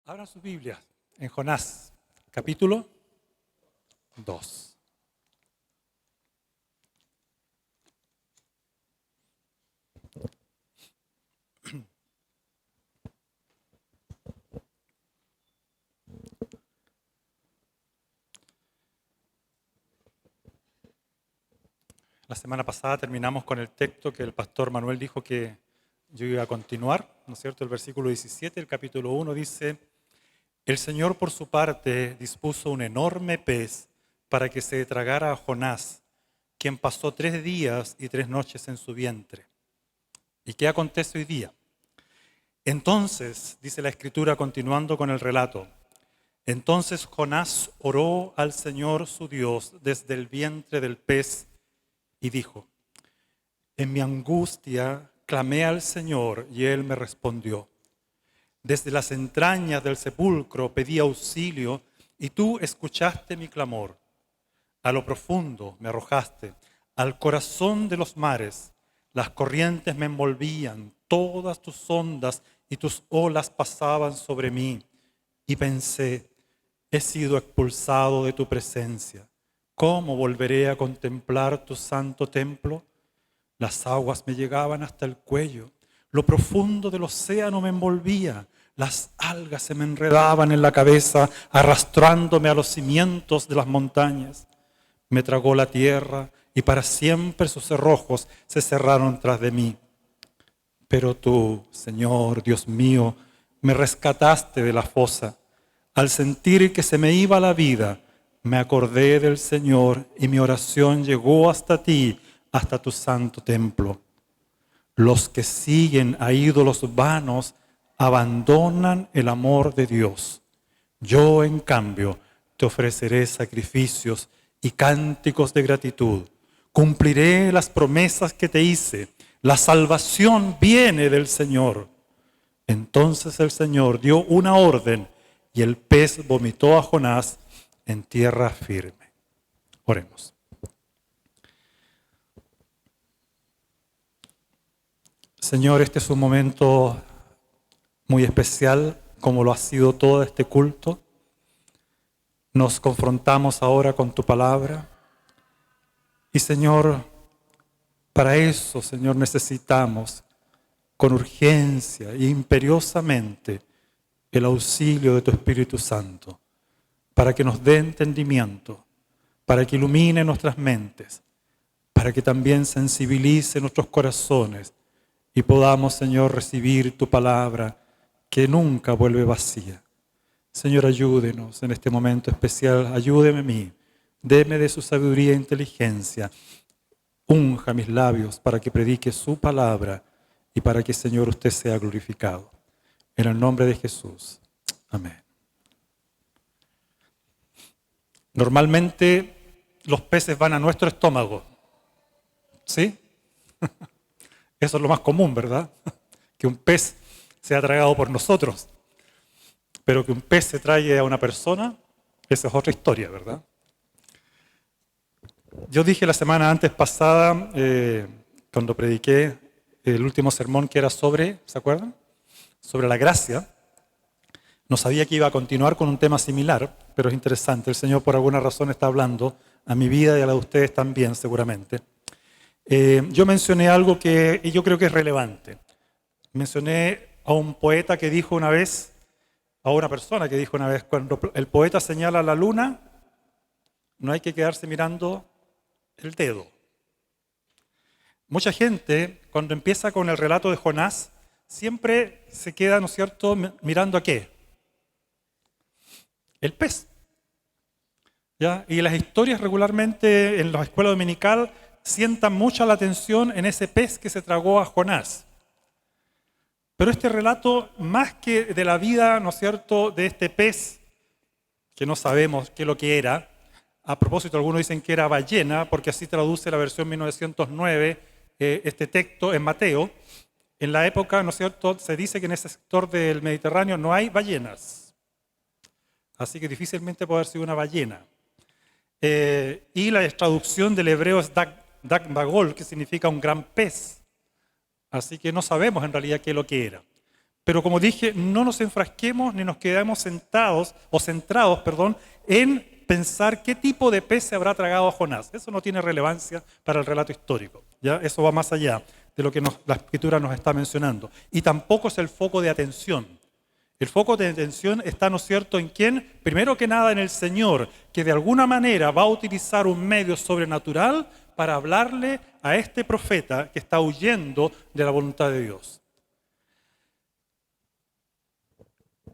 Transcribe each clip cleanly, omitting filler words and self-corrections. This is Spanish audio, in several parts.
Abran sus Biblias en Jonás, capítulo 2. La semana pasada terminamos con el texto que el pastor Manuel dijo que yo iba a continuar, ¿no es cierto? El versículo 17 del capítulo 1 dice: El Señor por su parte dispuso un enorme pez para que se tragara a Jonás, quien pasó 3 días y 3 noches en su vientre. ¿Y qué acontece hoy día? Entonces, dice la Escritura continuando con el relato, entonces Jonás oró al Señor su Dios desde el vientre del pez y dijo: En mi angustia clamé al Señor y Él me respondió. Desde las entrañas del sepulcro pedí auxilio y tú escuchaste mi clamor. A lo profundo me arrojaste, al corazón de los mares. Las corrientes me envolvían, todas tus ondas y tus olas pasaban sobre mí. Y pensé, he sido expulsado de tu presencia. ¿Cómo volveré a contemplar tu santo templo? Las aguas me llegaban hasta el cuello. Lo profundo del océano me envolvía. Las algas se me enredaban en la cabeza, arrastrándome a los cimientos de las montañas. Me tragó la tierra y para siempre sus cerrojos se cerraron tras de mí. Pero tú, Señor, Dios mío, me rescataste de la fosa. Al sentir que se me iba la vida, me acordé del Señor y mi oración llegó hasta ti, hasta tu santo templo. Los que siguen a ídolos vanos abandonan el amor de Dios. Yo, en cambio, te ofreceré sacrificios y cánticos de gratitud. Cumpliré las promesas que te hice. La salvación viene del Señor. Entonces el Señor dio una orden y el pez vomitó a Jonás en tierra firme. Oremos. Señor, este es un momento muy especial, como lo ha sido todo este culto. Nos confrontamos ahora con tu palabra. Y Señor, para eso, Señor, necesitamos con urgencia e imperiosamente el auxilio de tu Espíritu Santo, para que nos dé entendimiento, para que ilumine nuestras mentes, para que también sensibilice nuestros corazones y podamos, Señor, recibir tu palabra que nunca vuelve vacía. Señor, ayúdenos en este momento especial, ayúdeme a mí, deme de su sabiduría e inteligencia, unja mis labios para que predique su palabra y para que, Señor, usted sea glorificado. En el nombre de Jesús. Amén. Normalmente los peces van a nuestro estómago. ¿Sí? Eso es lo más común, ¿verdad? Que un pez sea tragado por nosotros. Pero que un pez se trague a una persona, esa es otra historia, ¿verdad? Yo dije la semana antes pasada, cuando prediqué el último sermón que era sobre, ¿se acuerdan? Sobre la gracia. No sabía que iba a continuar con un tema similar, pero es interesante. El Señor por alguna razón está hablando a mi vida y a la de ustedes también, seguramente. Yo mencioné algo que yo creo que es relevante. Mencioné a un poeta que dijo una vez, a una persona que dijo una vez, cuando el poeta señala la luna, no hay que quedarse mirando el dedo. Mucha gente, cuando empieza con el relato de Jonás, siempre se queda, ¿no es cierto?, mirando a qué. El pez. ¿Ya? Y las historias regularmente en la escuela dominical sientan mucha la atención en ese pez que se tragó a Jonás. Pero este relato, más que de la vida, ¿no es cierto?, de este pez, que no sabemos qué es lo que era. A propósito, algunos dicen que era ballena, porque así traduce la versión 1909 este texto en Mateo. En la época, ¿no es cierto?, se dice que en ese sector del Mediterráneo no hay ballenas. Así que difícilmente puede haber sido una ballena. Y la traducción del hebreo es dak bagol, que significa un gran pez. Así que no sabemos en realidad qué es lo que era. Pero como dije, no nos enfrasquemos ni nos quedemos centrados, en pensar qué tipo de pez se habrá tragado a Jonás. Eso no tiene relevancia para el relato histórico, ¿ya? Eso va más allá de lo que la Escritura nos está mencionando. Y tampoco es el foco de atención. El foco de atención está, ¿no es cierto?, en quién, primero que nada en el Señor, que de alguna manera va a utilizar un medio sobrenatural para hablarle a este profeta que está huyendo de la voluntad de Dios.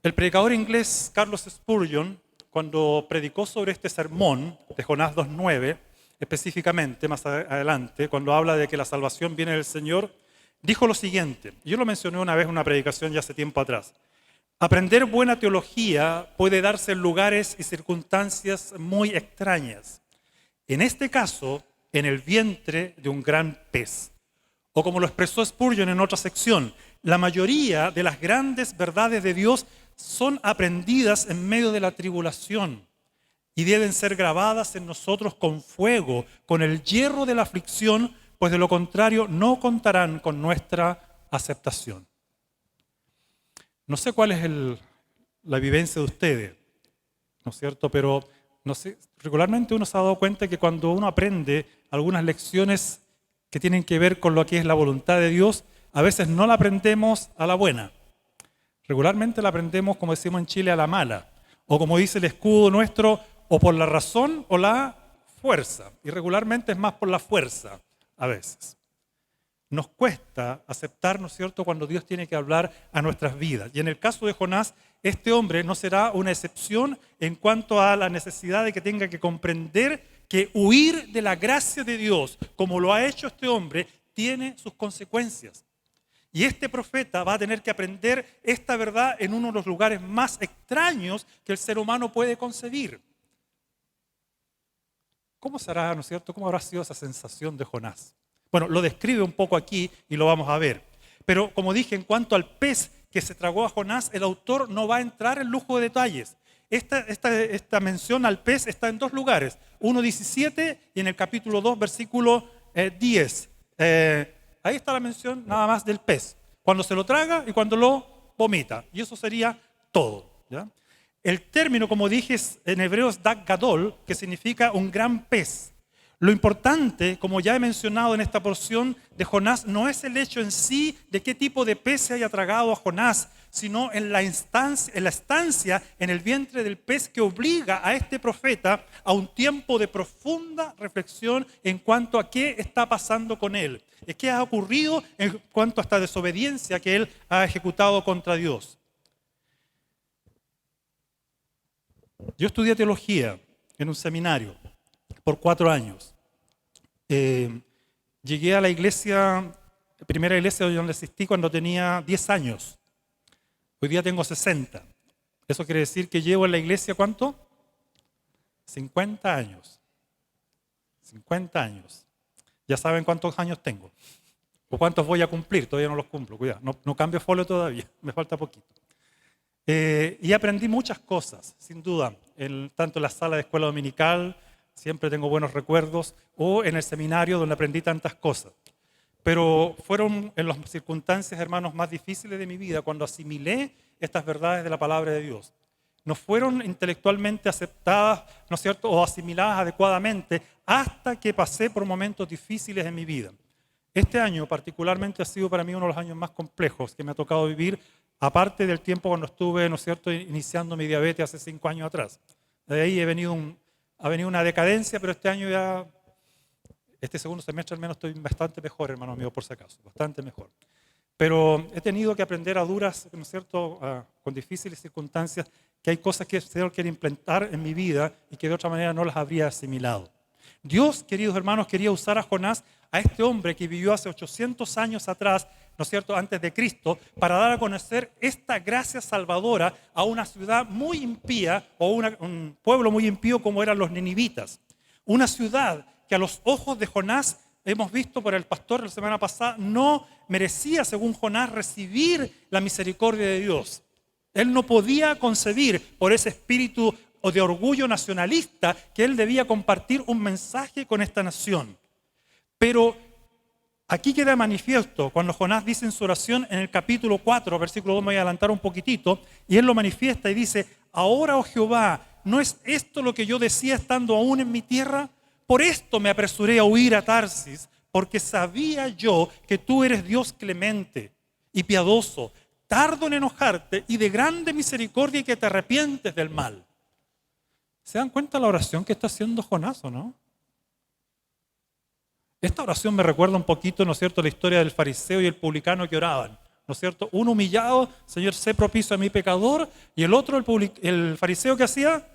El predicador inglés Carlos Spurgeon, cuando predicó sobre este sermón de Jonás 2:9, específicamente más adelante, cuando habla de que la salvación viene del Señor, dijo lo siguiente. Yo lo mencioné una vez en una predicación ya hace tiempo atrás. Aprender buena teología puede darse en lugares y circunstancias muy extrañas. En este caso, en el vientre de un gran pez. O como lo expresó Spurgeon en otra sección, la mayoría de las grandes verdades de Dios son aprendidas en medio de la tribulación y deben ser grabadas en nosotros con fuego, con el hierro de la aflicción, pues de lo contrario no contarán con nuestra aceptación. No sé cuál es la vivencia de ustedes, ¿no es cierto? Pero no sé, regularmente uno se ha dado cuenta que cuando uno aprende algunas lecciones que tienen que ver con lo que es la voluntad de Dios, a veces no la aprendemos a la buena. Regularmente la aprendemos, como decimos en Chile, a la mala. O como dice el escudo nuestro, o por la razón o la fuerza. Y regularmente es más por la fuerza, a veces. Nos cuesta aceptar, ¿no es cierto?, cuando Dios tiene que hablar a nuestras vidas. Y en el caso de Jonás, este hombre no será una excepción en cuanto a la necesidad de que tenga que comprender que huir de la gracia de Dios, como lo ha hecho este hombre, tiene sus consecuencias. Y este profeta va a tener que aprender esta verdad en uno de los lugares más extraños que el ser humano puede concebir. ¿Cómo será, no es cierto? ¿Cómo habrá sido esa sensación de Jonás? Bueno, lo describe un poco aquí y lo vamos a ver. Pero como dije, en cuanto al pez que se tragó a Jonás, el autor no va a entrar en lujo de detalles. Esta mención al pez está en dos lugares, 1:17 y en el capítulo 2, versículo 10. Ahí está la mención nada más del pez, cuando se lo traga y cuando lo vomita. Y eso sería todo, ¿ya? El término, como dije, en hebreo es dag gadol, que significa un gran pez. Lo importante, como ya he mencionado en esta porción de Jonás, no es el hecho en sí de qué tipo de pez se haya tragado a Jonás, sino en la estancia en el vientre del pez que obliga a este profeta a un tiempo de profunda reflexión en cuanto a qué está pasando con él, qué ha ocurrido en cuanto a esta desobediencia que él ha ejecutado contra Dios. Yo estudié teología en un seminario por 4 años. Llegué a la primera iglesia donde asistí cuando tenía 10 años. Hoy día tengo 60. Eso quiere decir que llevo en la iglesia, ¿cuánto? 50 años. 50 años. Ya saben cuántos años tengo. O cuántos voy a cumplir, todavía no los cumplo. Cuidado, no cambio folio todavía, me falta poquito. Y aprendí muchas cosas, sin duda, tanto en la sala de escuela dominical, siempre tengo buenos recuerdos, o en el seminario donde aprendí tantas cosas. Pero fueron en las circunstancias, hermanos, más difíciles de mi vida cuando asimilé estas verdades de la palabra de Dios. No fueron intelectualmente aceptadas, ¿no es cierto?, o asimiladas adecuadamente hasta que pasé por momentos difíciles en mi vida. Este año particularmente ha sido para mí uno de los años más complejos que me ha tocado vivir, aparte del tiempo cuando estuve, ¿no es cierto?, iniciando mi diabetes hace 5 años atrás. De ahí ha venido una decadencia, pero este año ya, este segundo semestre al menos estoy bastante mejor, hermano mío, por si acaso, bastante mejor. Pero he tenido que aprender a duras, ¿no es cierto?, con difíciles circunstancias, que hay cosas que el Señor quiere implantar en mi vida y que de otra manera no las habría asimilado. Dios, queridos hermanos, quería usar a Jonás, a este hombre que vivió hace 800 años atrás, ¿no es cierto?, antes de Cristo, para dar a conocer esta gracia salvadora a una ciudad muy impía o un pueblo muy impío como eran los ninivitas. Una ciudad que a los ojos de Jonás, hemos visto por el pastor la semana pasada, no merecía, según Jonás, recibir la misericordia de Dios. Él no podía concebir por ese espíritu o de orgullo nacionalista que él debía compartir un mensaje con esta nación. Pero aquí queda manifiesto cuando Jonás dice en su oración en el capítulo 4, versículo 2, me voy a adelantar un poquitito, y él lo manifiesta y dice, ahora, oh Jehová, ¿no es esto lo que yo decía estando aún en mi tierra? Por esto me apresuré a huir a Tarsis, porque sabía yo que tú eres Dios clemente y piadoso, tardo en enojarte y de grande misericordia y que te arrepientes del mal. ¿Se dan cuenta la oración que está haciendo Jonás o no? Esta oración me recuerda un poquito, ¿no es cierto?, la historia del fariseo y el publicano que oraban, ¿no es cierto? Uno humillado, Señor, sé propicio a mi pecador, y el otro, el fariseo que hacía,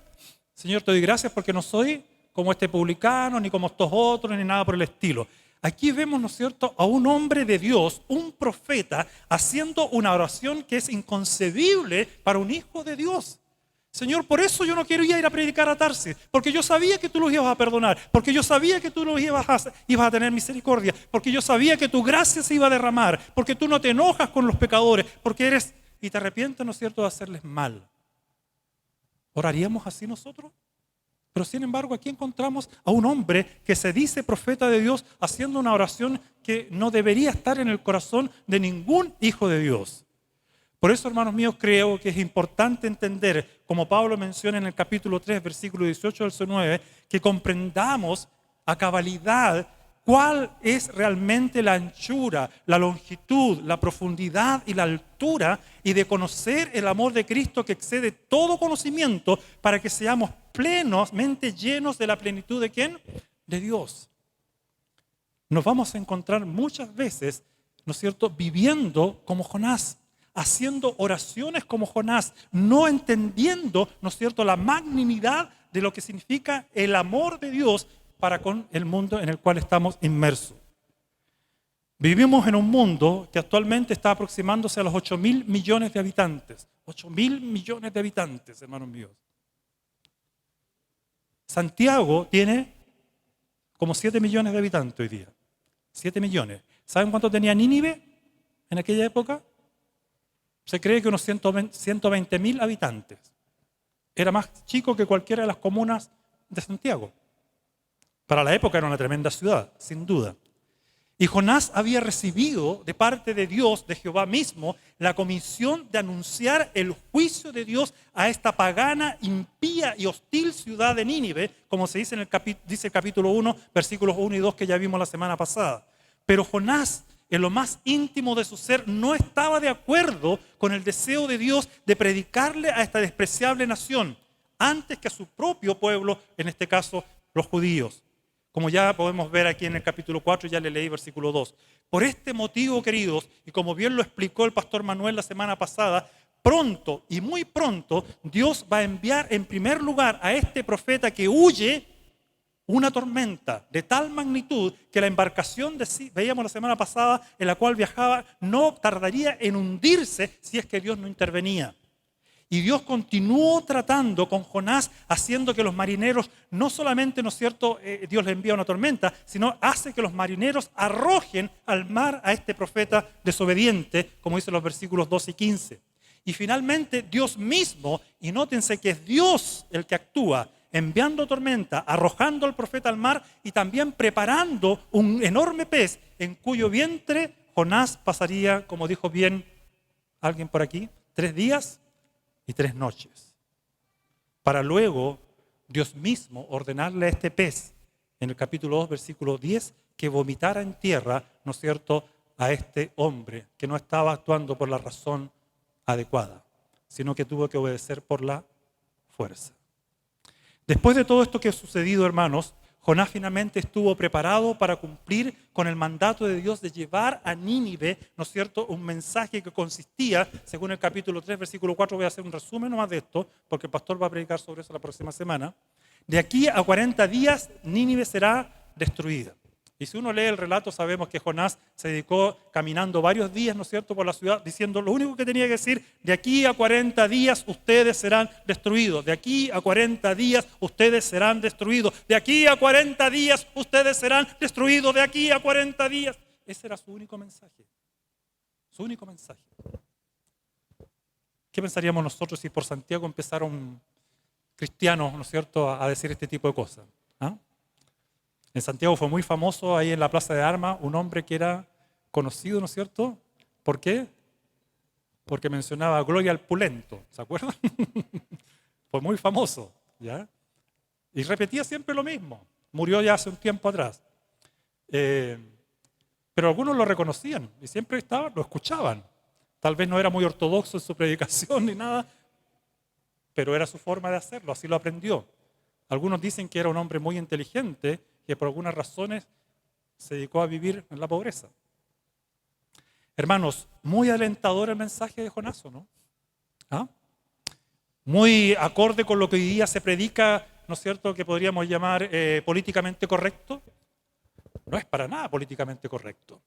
Señor, te doy gracias porque no soy como este publicano, ni como estos otros, ni nada por el estilo. Aquí vemos, ¿no es cierto?, a un hombre de Dios, un profeta, haciendo una oración que es inconcebible para un hijo de Dios. Señor, por eso yo no quiero ir a predicar a Tarsis, porque yo sabía que tú los ibas a perdonar, porque yo sabía que tú los ibas a tener misericordia, porque yo sabía que tu gracia se iba a derramar, porque tú no te enojas con los pecadores, porque eres y te arrepientes, ¿no es cierto?, de hacerles mal. ¿Oraríamos así nosotros? Pero sin embargo aquí encontramos a un hombre que se dice profeta de Dios haciendo una oración que no debería estar en el corazón de ningún hijo de Dios. Por eso, hermanos míos, creo que es importante entender, como Pablo menciona en el capítulo 3, versículo 18 al 9, que comprendamos a cabalidad cuál es realmente la anchura, la longitud, la profundidad y la altura, y de conocer el amor de Cristo que excede todo conocimiento para que seamos plenamente llenos de la plenitud ¿de quién? De Dios. Nos vamos a encontrar muchas veces, ¿no es cierto?, viviendo como Jonás, haciendo oraciones como Jonás, no entendiendo, ¿no es cierto?, la magnanimidad de lo que significa el amor de Dios para con el mundo en el cual estamos inmersos. Vivimos en un mundo que actualmente está aproximándose a los 8.000 millones de habitantes. 8.000 millones de habitantes, hermanos míos. Santiago tiene como 7 millones de habitantes hoy día. 7 millones. ¿Saben cuánto tenía Nínive en aquella época? Se cree que unos 120.000 habitantes. Era más chico que cualquiera de las comunas de Santiago. Para la época era una tremenda ciudad, sin duda. Y Jonás había recibido de parte de Dios, de Jehová mismo, la comisión de anunciar el juicio de Dios a esta pagana, impía y hostil ciudad de Nínive, como se dice en dice el capítulo 1, versículos 1 y 2 que ya vimos la semana pasada. Pero Jonás, en lo más íntimo de su ser, no estaba de acuerdo con el deseo de Dios de predicarle a esta despreciable nación, antes que a su propio pueblo, en este caso los judíos. Como ya podemos ver aquí en el capítulo 4, ya le leí versículo 2. Por este motivo, queridos, y como bien lo explicó el pastor Manuel la semana pasada, pronto y muy pronto Dios va a enviar en primer lugar a este profeta que huye una tormenta de tal magnitud que la embarcación, veíamos la semana pasada, en la cual viajaba, no tardaría en hundirse si es que Dios no intervenía. Y Dios continuó tratando con Jonás, haciendo que los marineros, no solamente, ¿no es cierto?, Dios le envía una tormenta, sino hace que los marineros arrojen al mar a este profeta desobediente, como dicen los versículos 12 y 15. Y finalmente Dios mismo, y nótense que es Dios el que actúa, enviando tormenta, arrojando al profeta al mar y también preparando un enorme pez en cuyo vientre Jonás pasaría, como dijo bien alguien por aquí, 3 días y 3 noches, para luego Dios mismo ordenarle a este pez, en el capítulo 2, versículo 10, que vomitara en tierra, ¿no es cierto?, a este hombre que no estaba actuando por la razón adecuada, sino que tuvo que obedecer por la fuerza. Después de todo esto que ha sucedido, hermanos, Jonás finalmente estuvo preparado para cumplir con el mandato de Dios de llevar a Nínive, ¿no es cierto?, un mensaje que consistía, según el capítulo 3, versículo 4, voy a hacer un resumen nomás de esto, porque el pastor va a predicar sobre eso la próxima semana. De aquí a 40 días, Nínive será destruida. Y si uno lee el relato, sabemos que Jonás se dedicó caminando varios días, ¿no es cierto?, por la ciudad, diciendo lo único que tenía que decir: de aquí a 40 días ustedes serán destruidos, de aquí a 40 días ustedes serán destruidos, de aquí a 40 días ustedes serán destruidos, de aquí a 40 días. Ese era su único mensaje, su único mensaje. ¿Qué pensaríamos nosotros si por Santiago empezaron cristianos, ¿no es cierto?, a decir este tipo de cosas? ¿Ah? En Santiago fue muy famoso, ahí en la Plaza de Armas, un hombre que era conocido, ¿no es cierto? ¿Por qué? Porque mencionaba Gloria al Pulento, ¿se acuerdan? Fue muy famoso, ¿ya? Y repetía siempre lo mismo. Murió ya hace un tiempo atrás. Pero algunos lo reconocían y siempre lo escuchaban. Tal vez no era muy ortodoxo en su predicación ni nada, pero era su forma de hacerlo, así lo aprendió. Algunos dicen que era un hombre muy inteligente que por algunas razones se dedicó a vivir en la pobreza. Hermanos, muy alentador el mensaje de Jonás, ¿no? ¿Ah? Muy acorde con lo que hoy día se predica, ¿no es cierto?, que podríamos llamar políticamente correcto. No es para nada políticamente correcto.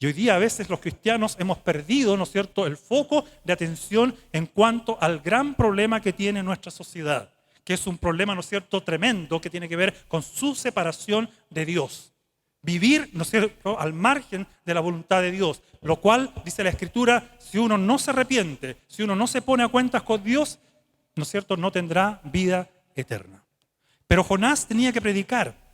Y hoy día a veces los cristianos hemos perdido, ¿no es cierto?, el foco de atención en cuanto al gran problema que tiene nuestra sociedad, que es un problema, ¿no es cierto?, tremendo, que tiene que ver con su separación de Dios. Vivir, ¿no es cierto?, al margen de la voluntad de Dios, lo cual, dice la Escritura, si uno no se arrepiente, si uno no se pone a cuentas con Dios, ¿no es cierto?, no tendrá vida eterna. Pero Jonás tenía que predicar.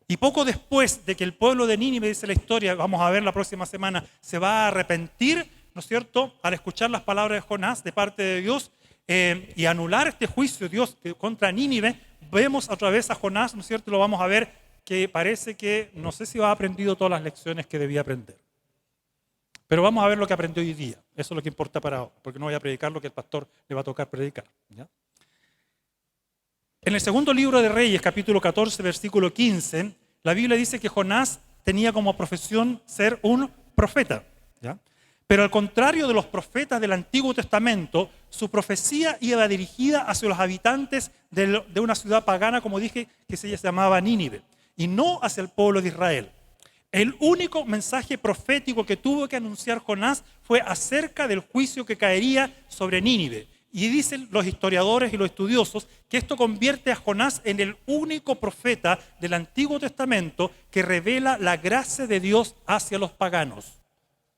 Y poco después de que el pueblo de Nínive, dice la historia, vamos a ver la próxima semana, se va a arrepentir, ¿no es cierto?, al escuchar las palabras de Jonás de parte de Dios y anular este juicio de Dios contra Nínive, vemos otra vez a Jonás, ¿no es cierto?, lo vamos a ver, que parece que no sé si ha aprendido todas las lecciones que debía aprender. Pero vamos a ver lo que aprendió hoy día. Eso es lo que importa para ahora, porque no voy a predicar lo que el pastor le va a tocar predicar, ¿ya? En el segundo libro de Reyes, capítulo 14, versículo 15, la Biblia dice que Jonás tenía como profesión ser un profeta, ¿ya? Pero al contrario de los profetas del Antiguo Testamento, su profecía iba dirigida hacia los habitantes de una ciudad pagana, como dije, que se llamaba Nínive, y no hacia el pueblo de Israel. El único mensaje profético que tuvo que anunciar Jonás fue acerca del juicio que caería sobre Nínive. Y dicen los historiadores y los estudiosos que esto convierte a Jonás en el único profeta del Antiguo Testamento que revela la gracia de Dios hacia los paganos.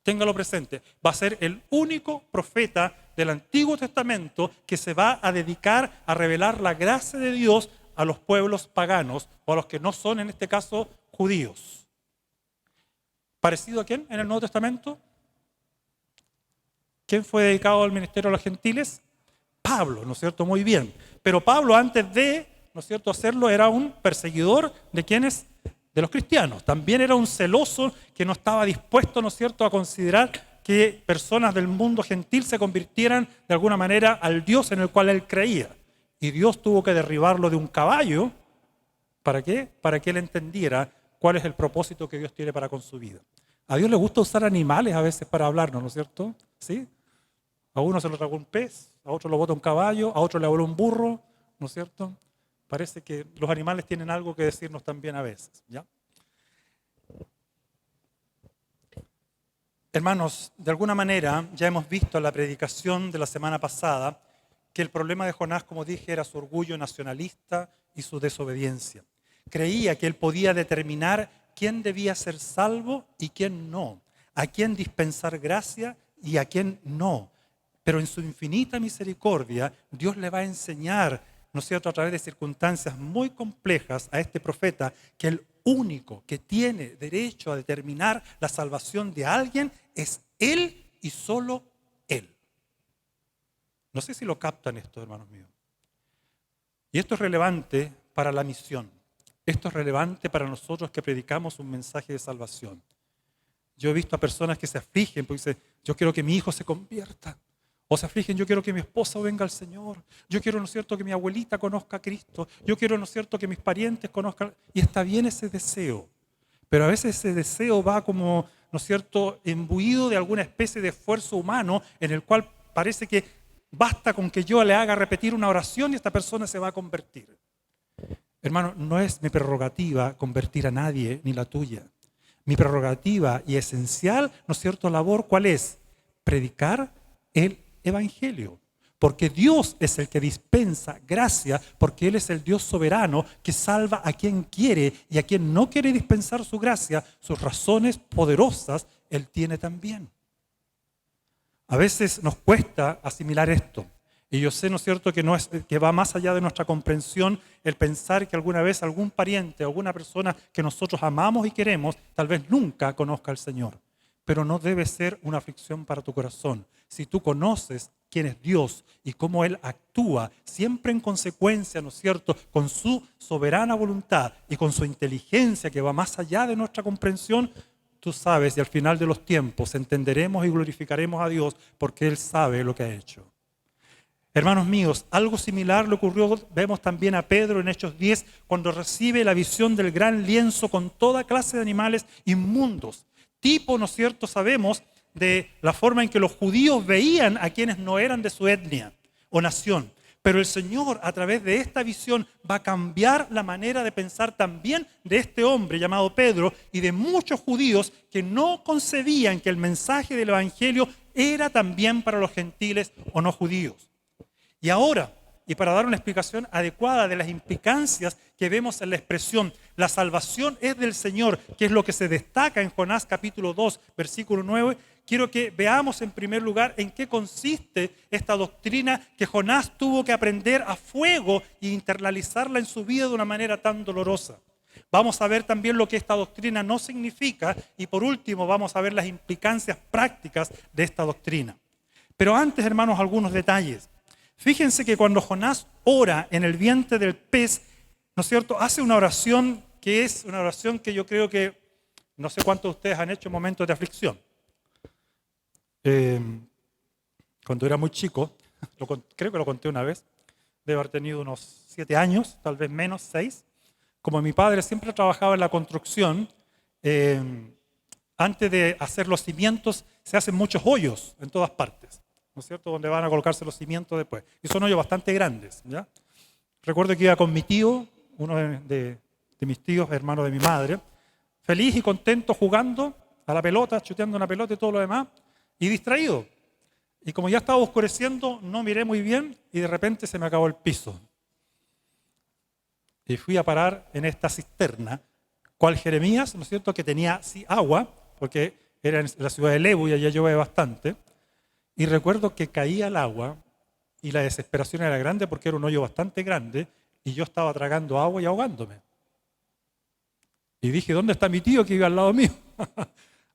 Téngalo presente, va a ser el único profeta del Antiguo Testamento que se va a dedicar a revelar la gracia de Dios a los pueblos paganos o a los que no son, en este caso, judíos. ¿Parecido a quién en el Nuevo Testamento? ¿Quién fue dedicado al ministerio a los gentiles? Pablo, ¿no es cierto? Muy bien. Pero Pablo, antes de, ¿no es cierto?, hacerlo, era un perseguidor de quienes, de los cristianos. También era un celoso que no estaba dispuesto, ¿no es cierto?, a considerar que personas del mundo gentil se convirtieran de alguna manera al Dios en el cual él creía. Y Dios tuvo que derribarlo de un caballo. ¿Para qué? Para que él entendiera cuál es el propósito que Dios tiene para con su vida. A Dios le gusta usar animales a veces para hablarnos, ¿no es cierto? ¿Sí? A uno se lo tragó un pez, a otro lo bota un caballo, a otro le habló un burro, ¿no es cierto? Parece que los animales tienen algo que decirnos también a veces, ¿ya? Hermanos, de alguna manera ya hemos visto en la predicación de la semana pasada que el problema de Jonás, como dije, era su orgullo nacionalista y su desobediencia. Creía que él podía determinar quién debía ser salvo y quién no, a quién dispensar gracia y a quién no. Pero en su infinita misericordia, Dios le va a enseñar, ¿no es cierto?, a través de circunstancias muy complejas a este profeta, que el único que tiene derecho a determinar la salvación de alguien es Él y solo Él. No sé si lo captan esto, hermanos míos. Y esto es relevante para la misión. Esto es relevante para nosotros que predicamos un mensaje de salvación. Yo he visto a personas que se afligen porque dicen, yo quiero que mi hijo se convierta. O se afligen, yo quiero que mi esposa venga al Señor. Yo quiero, ¿no es cierto?, que mi abuelita conozca a Cristo. Yo quiero, ¿no es cierto?, que mis parientes conozcan. Y está bien ese deseo. Pero a veces ese deseo va como, ¿no es cierto?, imbuido de alguna especie de esfuerzo humano en el cual parece que basta con que yo le haga repetir una oración y esta persona se va a convertir. Hermano, no es mi prerrogativa convertir a nadie, ni la tuya. Mi prerrogativa y esencial, ¿no es cierto?, labor, ¿cuál es? Predicar el Evangelio. Porque Dios es el que dispensa gracia, porque Él es el Dios soberano que salva a quien quiere y a quien no quiere dispensar su gracia, sus razones poderosas, Él tiene también. A veces nos cuesta asimilar esto. Y yo sé, ¿no es cierto?, que va más allá de nuestra comprensión el pensar que alguna vez algún pariente, alguna persona que nosotros amamos y queremos, tal vez nunca conozca al Señor. pero no debe ser una aflicción para tu corazón. Si tú conoces quién es Dios y cómo Él actúa, siempre en consecuencia, ¿no es cierto?, con su soberana voluntad y con su inteligencia que va más allá de nuestra comprensión, tú sabes, y al final de los tiempos entenderemos y glorificaremos a Dios porque Él sabe lo que ha hecho. Hermanos míos, algo similar le ocurrió, vemos también a Pedro en Hechos 10, cuando recibe la visión del gran lienzo con toda clase de animales inmundos. Tipo, ¿no es cierto?, sabemos de la forma en que los judíos veían a quienes no eran de su etnia o nación. Pero el Señor, a través de esta visión, va a cambiar la manera de pensar también de este hombre llamado Pedro y de muchos judíos que no concebían que el mensaje del Evangelio era también para los gentiles o no judíos. Y ahora, y para dar una explicación adecuada de las implicancias que vemos en la expresión, la salvación es del Señor, que es lo que se destaca en Jonás capítulo 2, versículo 9, quiero que veamos en primer lugar en qué consiste esta doctrina que Jonás tuvo que aprender a fuego e internalizarla en su vida de una manera tan dolorosa. Vamos a ver también lo que esta doctrina no significa y por último vamos a ver las implicancias prácticas de esta doctrina. Pero antes, hermanos, algunos detalles. Fíjense que cuando Jonás ora en el vientre del pez, ¿no es cierto?, hace una oración que es una oración que yo creo que, no sé cuántos de ustedes han hecho en momentos de aflicción. Cuando era muy chico, creo que lo conté una vez, debo haber tenido unos 7 años, tal vez menos, 6. Como mi padre siempre trabajaba en la construcción, antes de hacer los cimientos se hacen muchos hoyos en todas partes, ¿no es cierto?, donde van a colocarse los cimientos después. Y son hoyos bastante grandes, ¿ya? Recuerdo que iba con mi tío, uno de mis tíos, hermano de mi madre, feliz y contento jugando a la pelota, chuteando una pelota y todo lo demás, y distraído. Y como ya estaba oscureciendo, no miré muy bien y de repente se me acabó el piso. Y fui a parar en esta cisterna, cual Jeremías, ¿no es cierto?, que tenía sí agua, porque era en la ciudad de Lebu y allá llueve bastante. Y recuerdo que caía el agua y la desesperación era grande porque era un hoyo bastante grande y yo estaba tragando agua y ahogándome. Y dije, ¿dónde está mi tío que iba al lado mío?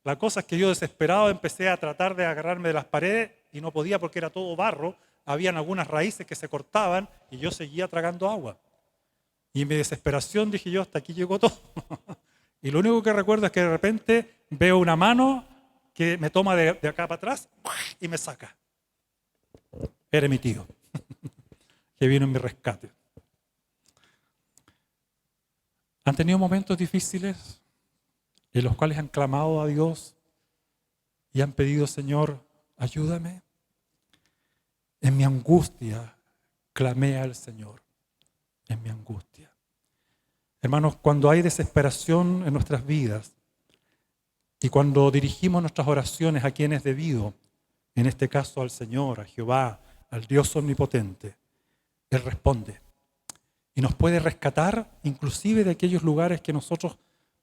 La cosa es que yo desesperado empecé a tratar de agarrarme de las paredes y no podía porque era todo barro, habían algunas raíces que se cortaban y yo seguía tragando agua. Y en mi desesperación dije yo, hasta aquí llegó todo. Y lo único que recuerdo es que de repente veo una mano que me toma de acá para atrás y me saca. Era mi tío, que vino en mi rescate. ¿Han tenido momentos difíciles en los cuales han clamado a Dios y han pedido, Señor, ayúdame? En mi angustia clamé al Señor, en mi angustia. Hermanos, cuando hay desesperación en nuestras vidas y cuando dirigimos nuestras oraciones a quien es debido, en este caso al Señor, a Jehová, al Dios omnipotente, Él responde y nos puede rescatar inclusive de aquellos lugares que nosotros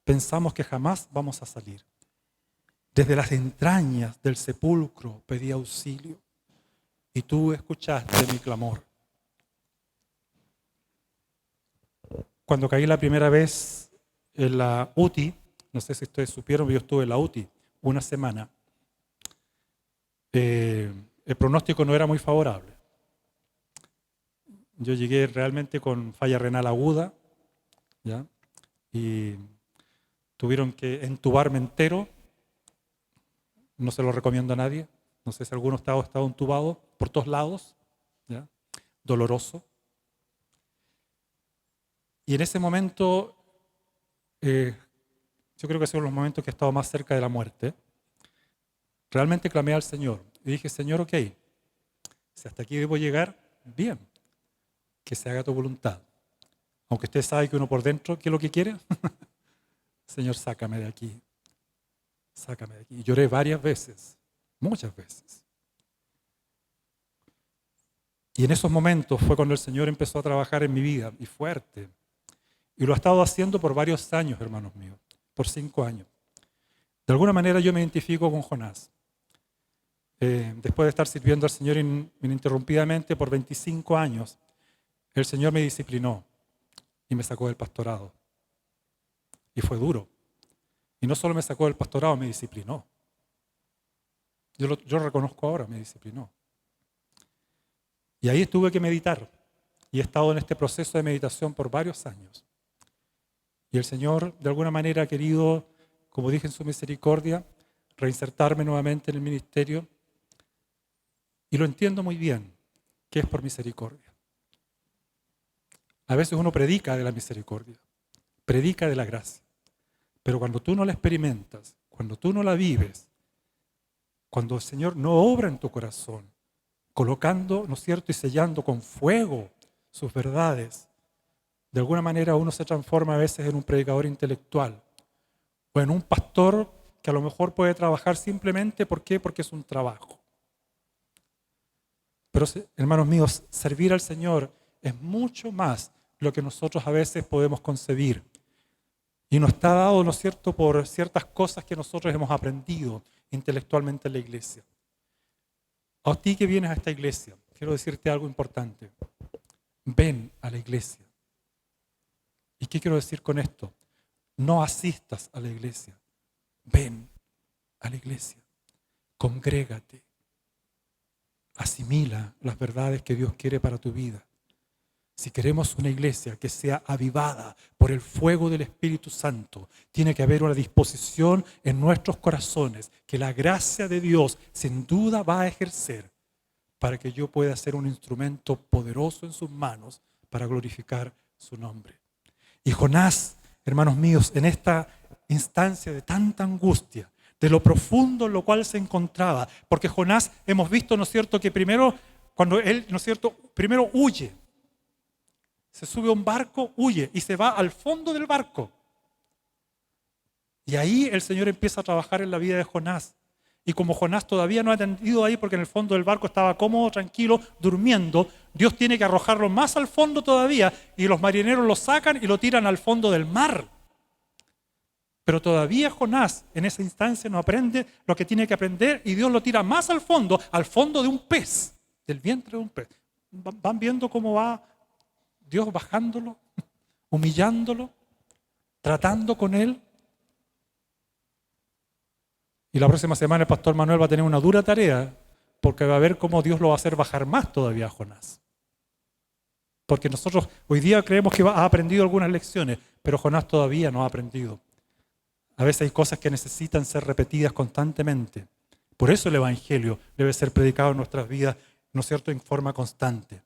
pensamos que jamás vamos a salir. Desde las entrañas del sepulcro pedí auxilio y tú escuchaste mi clamor. Cuando caí la primera vez en la UTI, no sé si ustedes supieron, pero yo estuve en la UTI una semana. El pronóstico no era muy favorable. Yo llegué realmente con falla renal aguda, ¿ya? Y tuvieron que entubarme entero. No se lo recomiendo a nadie. No sé si alguno ha estado entubado por todos lados, ¿ya? Doloroso. Y en ese momento, yo creo que son los momentos que he estado más cerca de la muerte. Realmente clamé al Señor y dije, Señor, ok, si hasta aquí debo llegar, bien, que se haga tu voluntad. Aunque usted sabe que uno por dentro, ¿qué es lo que quiere? Señor, sácame de aquí. Sácame de aquí. Y lloré varias veces, muchas veces. Y en esos momentos fue cuando el Señor empezó a trabajar en mi vida, y fuerte. Y lo ha estado haciendo por varios años, hermanos míos, por 5 años. De alguna manera yo me identifico con Jonás. Después de estar sirviendo al Señor ininterrumpidamente por 25 años, el Señor me disciplinó y me sacó del pastorado. Y fue duro. Y no solo me sacó del pastorado, me disciplinó. Yo lo reconozco ahora, me disciplinó. Y ahí tuve que meditar. Y he estado en este proceso de meditación por varios años. Y el Señor, de alguna manera, ha querido, como dije en su misericordia, reinsertarme nuevamente en el ministerio. Y lo entiendo muy bien, que es por misericordia. A veces uno predica de la misericordia, predica de la gracia. Pero cuando tú no la experimentas, cuando tú no la vives, cuando el Señor no obra en tu corazón, colocando, ¿no es cierto?, y sellando con fuego sus verdades, de alguna manera uno se transforma a veces en un predicador intelectual o en un pastor que a lo mejor puede trabajar simplemente, ¿por qué? Porque es un trabajo. Pero, hermanos míos, servir al Señor es mucho más lo que nosotros a veces podemos concebir. Y nos está dado, ¿no es cierto?, por ciertas cosas que nosotros hemos aprendido intelectualmente en la iglesia. A ti que vienes a esta iglesia, quiero decirte algo importante. Ven a la iglesia. ¿Y qué quiero decir con esto? No asistas a la iglesia. Ven a la iglesia. Congrégate. Asimila las verdades que Dios quiere para tu vida. Si queremos una iglesia que sea avivada por el fuego del Espíritu Santo, tiene que haber una disposición en nuestros corazones que la gracia de Dios sin duda va a ejercer para que yo pueda ser un instrumento poderoso en sus manos para glorificar su nombre. Y Jonás, hermanos míos, en esta instancia de tanta angustia, de lo profundo en lo cual se encontraba, porque Jonás hemos visto, ¿no es cierto?, que primero, cuando él, ¿no es cierto?, primero huye. Se sube a un barco, huye y se va al fondo del barco. Y ahí el Señor empieza a trabajar en la vida de Jonás. Y como Jonás todavía no ha atendido ahí porque en el fondo del barco estaba cómodo, tranquilo, durmiendo, Dios tiene que arrojarlo más al fondo todavía y los marineros lo sacan y lo tiran al fondo del mar. Pero todavía Jonás en esa instancia no aprende lo que tiene que aprender y Dios lo tira más al fondo de un pez, del vientre de un pez. ¿Van viendo cómo va Dios bajándolo, humillándolo, tratando con él? Y la próxima semana el pastor Manuel va a tener una dura tarea porque va a ver cómo Dios lo va a hacer bajar más todavía a Jonás. Porque nosotros hoy día creemos que ha aprendido algunas lecciones, pero Jonás todavía no ha aprendido. A veces hay cosas que necesitan ser repetidas constantemente. Por eso el Evangelio debe ser predicado en nuestras vidas, ¿no es cierto?, en forma constante.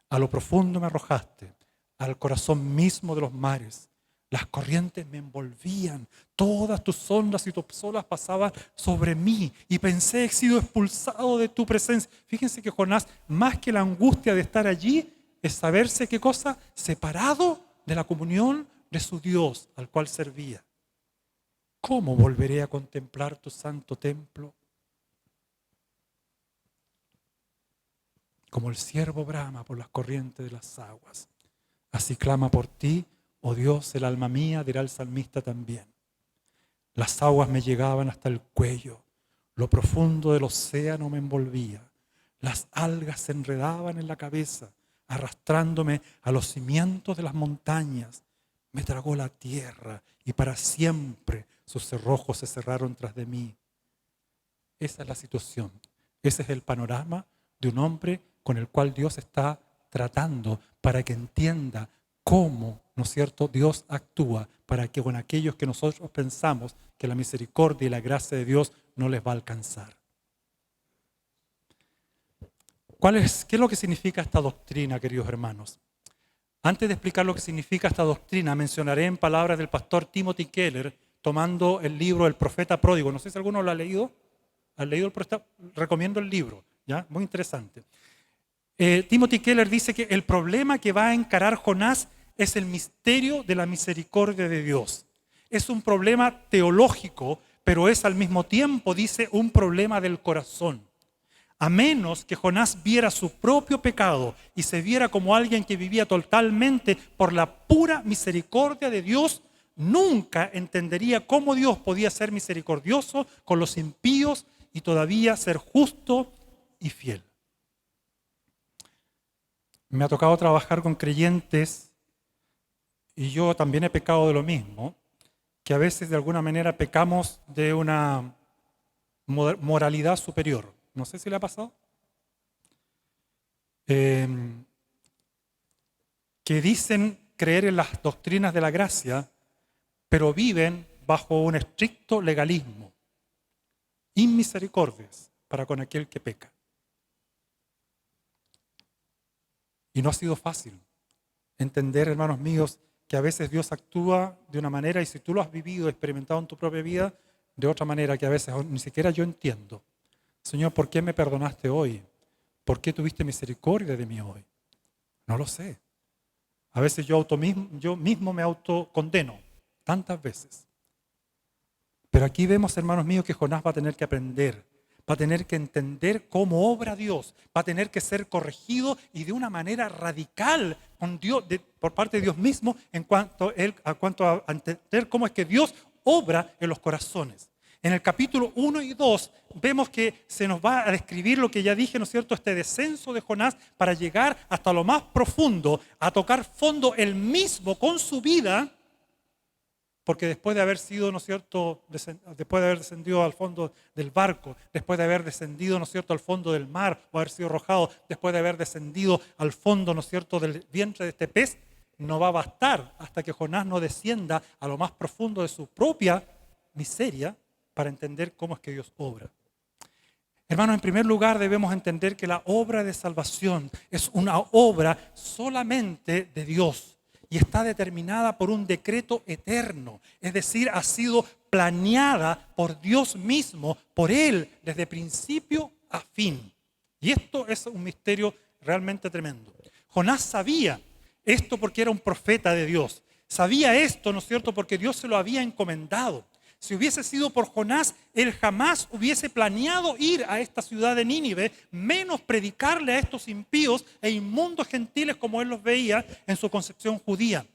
A lo profundo me arrojaste, al corazón mismo de los mares. Las corrientes me envolvían, todas tus ondas y tus olas pasaban sobre mí y pensé, he sido expulsado de tu presencia. Fíjense que Jonás, más que la angustia de estar allí, es saberse qué cosa, separado de la comunión de su Dios al cual servía. ¿Cómo volveré a contemplar tu santo templo? Como el ciervo brama por las corrientes de las aguas, así clama por ti, oh Dios, el alma mía, dirá el salmista también. Las aguas me llegaban hasta el cuello, lo profundo del océano me envolvía, las algas se enredaban en la cabeza, arrastrándome a los cimientos de las montañas. Me tragó la tierra y para siempre sus cerrojos se cerraron tras de mí. Esa es la situación, ese es el panorama de un hombre con el cual Dios está tratando para que entienda cómo, ¿no es cierto?, Dios actúa para que con aquellos que nosotros pensamos que la misericordia y la gracia de Dios no les va a alcanzar. ¿Qué es lo que significa esta doctrina, queridos hermanos? Antes de explicar lo que significa esta doctrina, mencionaré en palabras del pastor Timothy Keller, tomando el libro El Profeta Pródigo. No sé si alguno lo ha leído. ¿Han leído el Profeta? Recomiendo el libro, ¿ya? Muy interesante. Timothy Keller dice que el problema que va a encarar Jonás es el misterio de la misericordia de Dios. Es un problema teológico, pero es al mismo tiempo, dice, un problema del corazón. A menos que Jonás viera su propio pecado y se viera como alguien que vivía totalmente por la pura misericordia de Dios, nunca entendería cómo Dios podía ser misericordioso con los impíos y todavía ser justo y fiel. Me ha tocado trabajar con creyentes y yo también he pecado de lo mismo, que a veces de alguna manera pecamos de una moralidad superior. No sé si le ha pasado. Que dicen creer en las doctrinas de la gracia, pero viven bajo un estricto legalismo, inmisericordias para con aquel que peca. Y no ha sido fácil entender, hermanos míos, que a veces Dios actúa de una manera, y si tú lo has vivido, experimentado en tu propia vida, de otra manera que a veces ni siquiera yo entiendo. Señor, ¿por qué me perdonaste hoy? ¿Por qué tuviste misericordia de mí hoy? No lo sé. A veces yo mismo me autocondeno, tantas veces. Pero aquí vemos, hermanos míos, que Jonás va a tener que aprender, va a tener que entender cómo obra Dios, va a tener que ser corregido y de una manera radical con Dios, por parte de Dios mismo en cuanto a entender cómo es que Dios obra en los corazones. En el capítulo 1 y 2 vemos que se nos va a describir lo que ya dije, ¿no es cierto?, este descenso de Jonás para llegar hasta lo más profundo, a tocar fondo él mismo con su vida, porque después de haber sido, ¿no es cierto?, después de haber descendido al fondo del barco, después de haber descendido, ¿no es cierto?, al fondo del mar o haber sido arrojado, después de haber descendido al fondo, ¿no es cierto?, del vientre de este pez, no va a bastar hasta que Jonás no descienda a lo más profundo de su propia miseria para entender cómo es que Dios obra. Hermanos, en primer lugar debemos entender que la obra de salvación es una obra solamente de Dios y está determinada por un decreto eterno, es decir, ha sido planeada por Dios mismo, por Él, desde principio a fin. Y esto es un misterio realmente tremendo. Jonás sabía esto porque era un profeta de Dios. Sabía esto, ¿no es cierto?, porque Dios se lo había encomendado. Si hubiese sido por Jonás, él jamás hubiese planeado ir a esta ciudad de Nínive, menos predicarle a estos impíos e inmundos gentiles como él los veía en su concepción judía.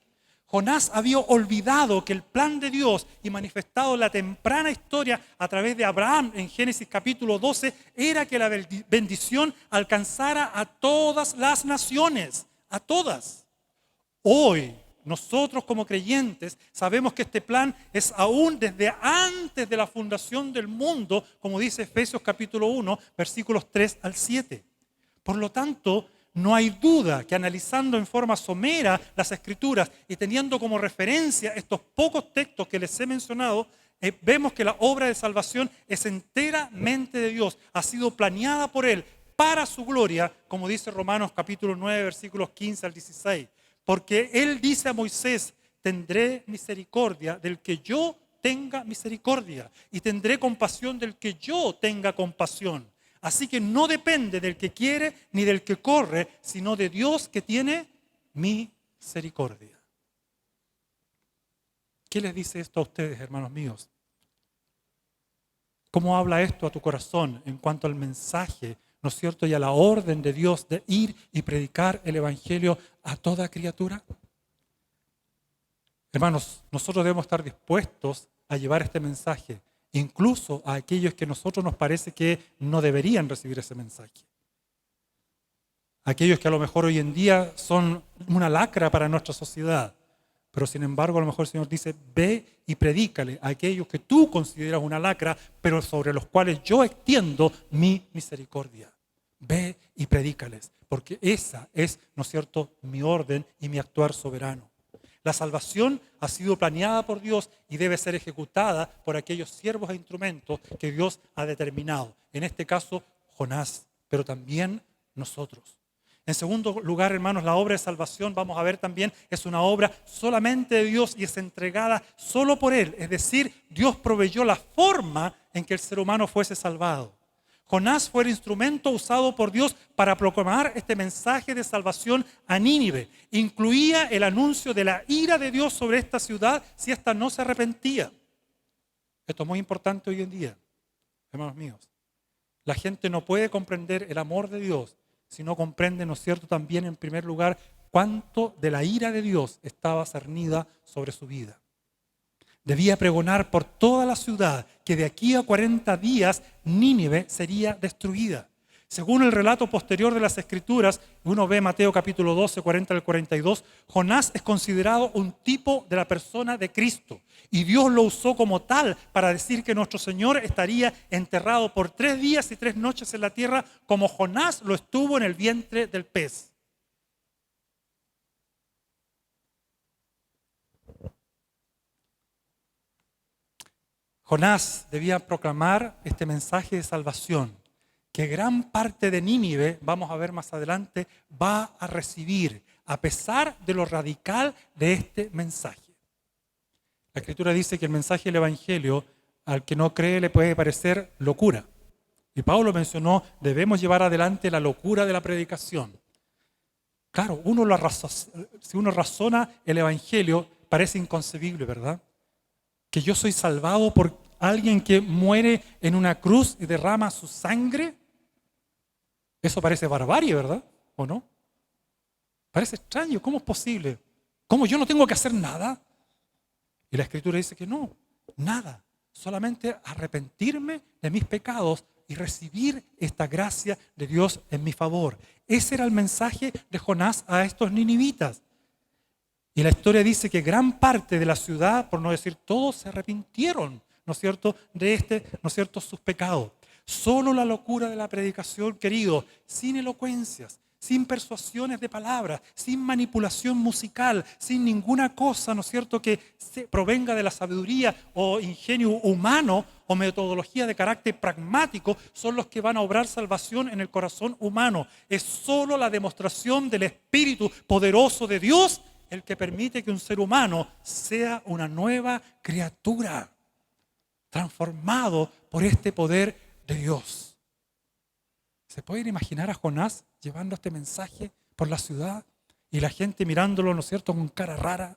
Jonás había olvidado que el plan de Dios y manifestado en la temprana historia a través de Abraham en Génesis capítulo 12 era que la bendición alcanzara a todas las naciones, a todas. Hoy, nosotros como creyentes sabemos que este plan es aún desde antes de la fundación del mundo, como dice Efesios capítulo 1, versículos 3 al 7. Por lo tanto, no hay duda que analizando en forma somera las Escrituras y teniendo como referencia estos pocos textos que les he mencionado, vemos que la obra de salvación es enteramente de Dios, ha sido planeada por Él para su gloria, como dice Romanos capítulo 9, versículos 15 al 16. Porque Él dice a Moisés, tendré misericordia del que yo tenga misericordia y tendré compasión del que yo tenga compasión. Así que no depende del que quiere ni del que corre, sino de Dios que tiene misericordia. ¿Qué les dice esto a ustedes, hermanos míos? ¿Cómo habla esto a tu corazón en cuanto al mensaje, ¿no es cierto?, y a la orden de Dios de ir y predicar el Evangelio a toda criatura? Hermanos, nosotros debemos estar dispuestos a llevar este mensaje, incluso a aquellos que a nosotros nos parece que no deberían recibir ese mensaje. Aquellos que a lo mejor hoy en día son una lacra para nuestra sociedad, pero sin embargo a lo mejor el Señor dice, ve y predícale a aquellos que tú consideras una lacra, pero sobre los cuales yo extiendo mi misericordia. Ve y predícales, porque esa es, ¿no es cierto?, mi orden y mi actuar soberano. La salvación ha sido planeada por Dios y debe ser ejecutada por aquellos siervos e instrumentos que Dios ha determinado. En este caso, Jonás, pero también nosotros. En segundo lugar, hermanos, la obra de salvación, vamos a ver también, es una obra solamente de Dios y es entregada solo por Él. Es decir, Dios proveyó la forma en que el ser humano fuese salvado. Jonás fue el instrumento usado por Dios para proclamar este mensaje de salvación a Nínive. Incluía el anuncio de la ira de Dios sobre esta ciudad si ésta no se arrepentía. Esto es muy importante hoy en día, hermanos míos. La gente no puede comprender el amor de Dios si no comprende, ¿no es cierto?, también en primer lugar cuánto de la ira de Dios estaba cernida sobre su vida. Debía pregonar por toda la ciudad que de aquí a 40 días Nínive sería destruida. Según el relato posterior de las Escrituras, uno ve Mateo capítulo 12, 40 al 42, Jonás es considerado un tipo de la persona de Cristo. Y Dios lo usó como tal para decir que nuestro Señor estaría enterrado por 3 días y 3 noches en la tierra, como Jonás lo estuvo en el vientre del pez. Jonás debía proclamar este mensaje de salvación que gran parte de Nínive, vamos a ver más adelante, va a recibir a pesar de lo radical de este mensaje. La Escritura dice que el mensaje del Evangelio al que no cree le puede parecer locura. Y Pablo mencionó, debemos llevar adelante la locura de la predicación. Claro, si uno razona el Evangelio, parece inconcebible, ¿verdad? Que yo soy salvado por alguien que muere en una cruz y derrama su sangre. Eso parece barbarie, ¿verdad? ¿O no? Parece extraño. ¿Cómo es posible? ¿Cómo yo no tengo que hacer nada? Y la Escritura dice que no, nada. Solamente arrepentirme de mis pecados y recibir esta gracia de Dios en mi favor. Ese era el mensaje de Jonás a estos ninivitas. Y la historia dice que gran parte de la ciudad, por no decir todos, se arrepintieron, ¿no es cierto?, de ¿no es cierto?, sus pecados. Solo la locura de la predicación, querido, sin elocuencias, sin persuasiones de palabras, sin manipulación musical, sin ninguna cosa, ¿no es cierto?, que provenga de la sabiduría o ingenio humano o metodología de carácter pragmático, son los que van a obrar salvación en el corazón humano. Es solo la demostración del Espíritu poderoso de Dios el que permite que un ser humano sea una nueva criatura, transformado por este poder de Dios. ¿Se pueden imaginar a Jonás llevando este mensaje por la ciudad y la gente mirándolo, ¿no es cierto?, con cara rara?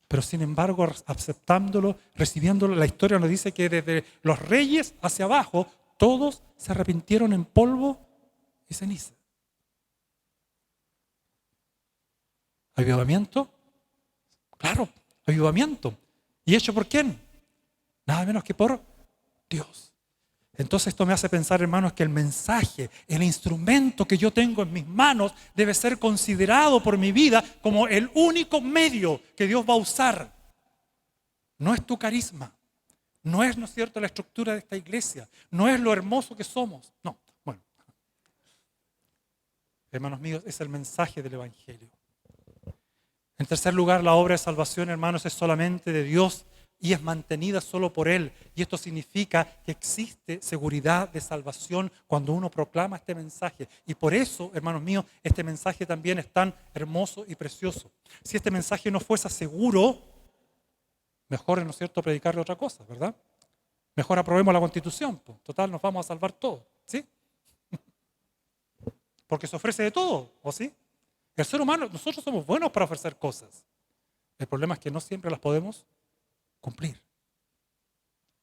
Pero sin embargo, aceptándolo, recibiéndolo, la historia nos dice que desde los reyes hacia abajo, todos se arrepintieron en polvo y ceniza. ¿Avivamiento? Claro, avivamiento. ¿Y hecho por quién? Nada menos que por Dios. Entonces esto me hace pensar, hermanos, que el mensaje, el instrumento que yo tengo en mis manos debe ser considerado por mi vida como el único medio que Dios va a usar. No es tu carisma, no es, ¿no es cierto?, la estructura de esta iglesia, no es lo hermoso que somos. No, bueno. Hermanos míos, es el mensaje del Evangelio. En tercer lugar, la obra de salvación, hermanos, es solamente de Dios y es mantenida solo por Él. Y esto significa que existe seguridad de salvación cuando uno proclama este mensaje. Y por eso, hermanos míos, este mensaje también es tan hermoso y precioso. Si este mensaje no fuese seguro, mejor, ¿no es cierto?, predicarle otra cosa, ¿verdad? Mejor aprobemos la Constitución. Pues. Total, nos vamos a salvar todos, ¿sí? Porque se ofrece de todo, ¿o sí? El ser humano, nosotros somos buenos para ofrecer cosas. El problema es que no siempre las podemos cumplir.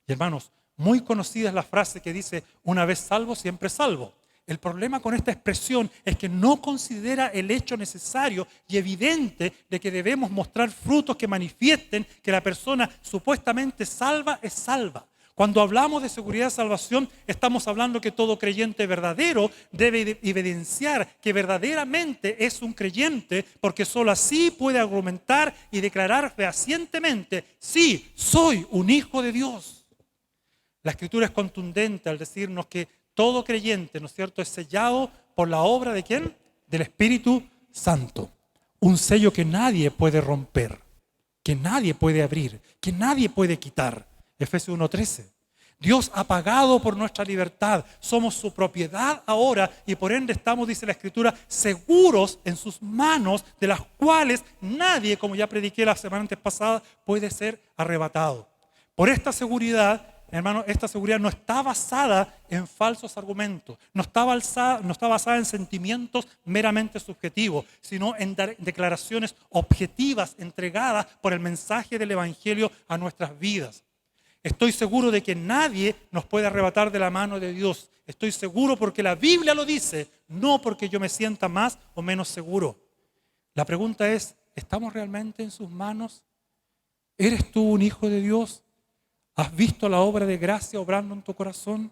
Y hermanos, muy conocida es la frase que dice, una vez salvo, siempre salvo. El problema con esta expresión es que no considera el hecho necesario y evidente de que debemos mostrar frutos que manifiesten que la persona supuestamente salva es salva. Cuando hablamos de seguridad de salvación, estamos hablando que todo creyente verdadero debe evidenciar que verdaderamente es un creyente, porque solo así puede argumentar y declarar fehacientemente, sí, soy un hijo de Dios. La Escritura es contundente al decirnos que todo creyente, ¿no es cierto?, es sellado por la obra ¿de quién? Del Espíritu Santo. Un sello que nadie puede romper, que nadie puede abrir, que nadie puede quitar. Efesios 1:13. Dios ha pagado por nuestra libertad. Somos su propiedad ahora y por ende estamos, dice la Escritura, seguros en sus manos, de las cuales nadie, como ya prediqué la semana antes pasada, puede ser arrebatado. Por esta seguridad, hermano, esta seguridad no está basada en falsos argumentos, no está basada en sentimientos meramente subjetivos, sino en declaraciones objetivas entregadas por el mensaje del Evangelio a nuestras vidas. Estoy seguro de que nadie nos puede arrebatar de la mano de Dios. Estoy seguro porque la Biblia lo dice, no porque yo me sienta más o menos seguro. La pregunta es, ¿estamos realmente en sus manos? ¿Eres tú un hijo de Dios? ¿Has visto la obra de gracia obrando en tu corazón?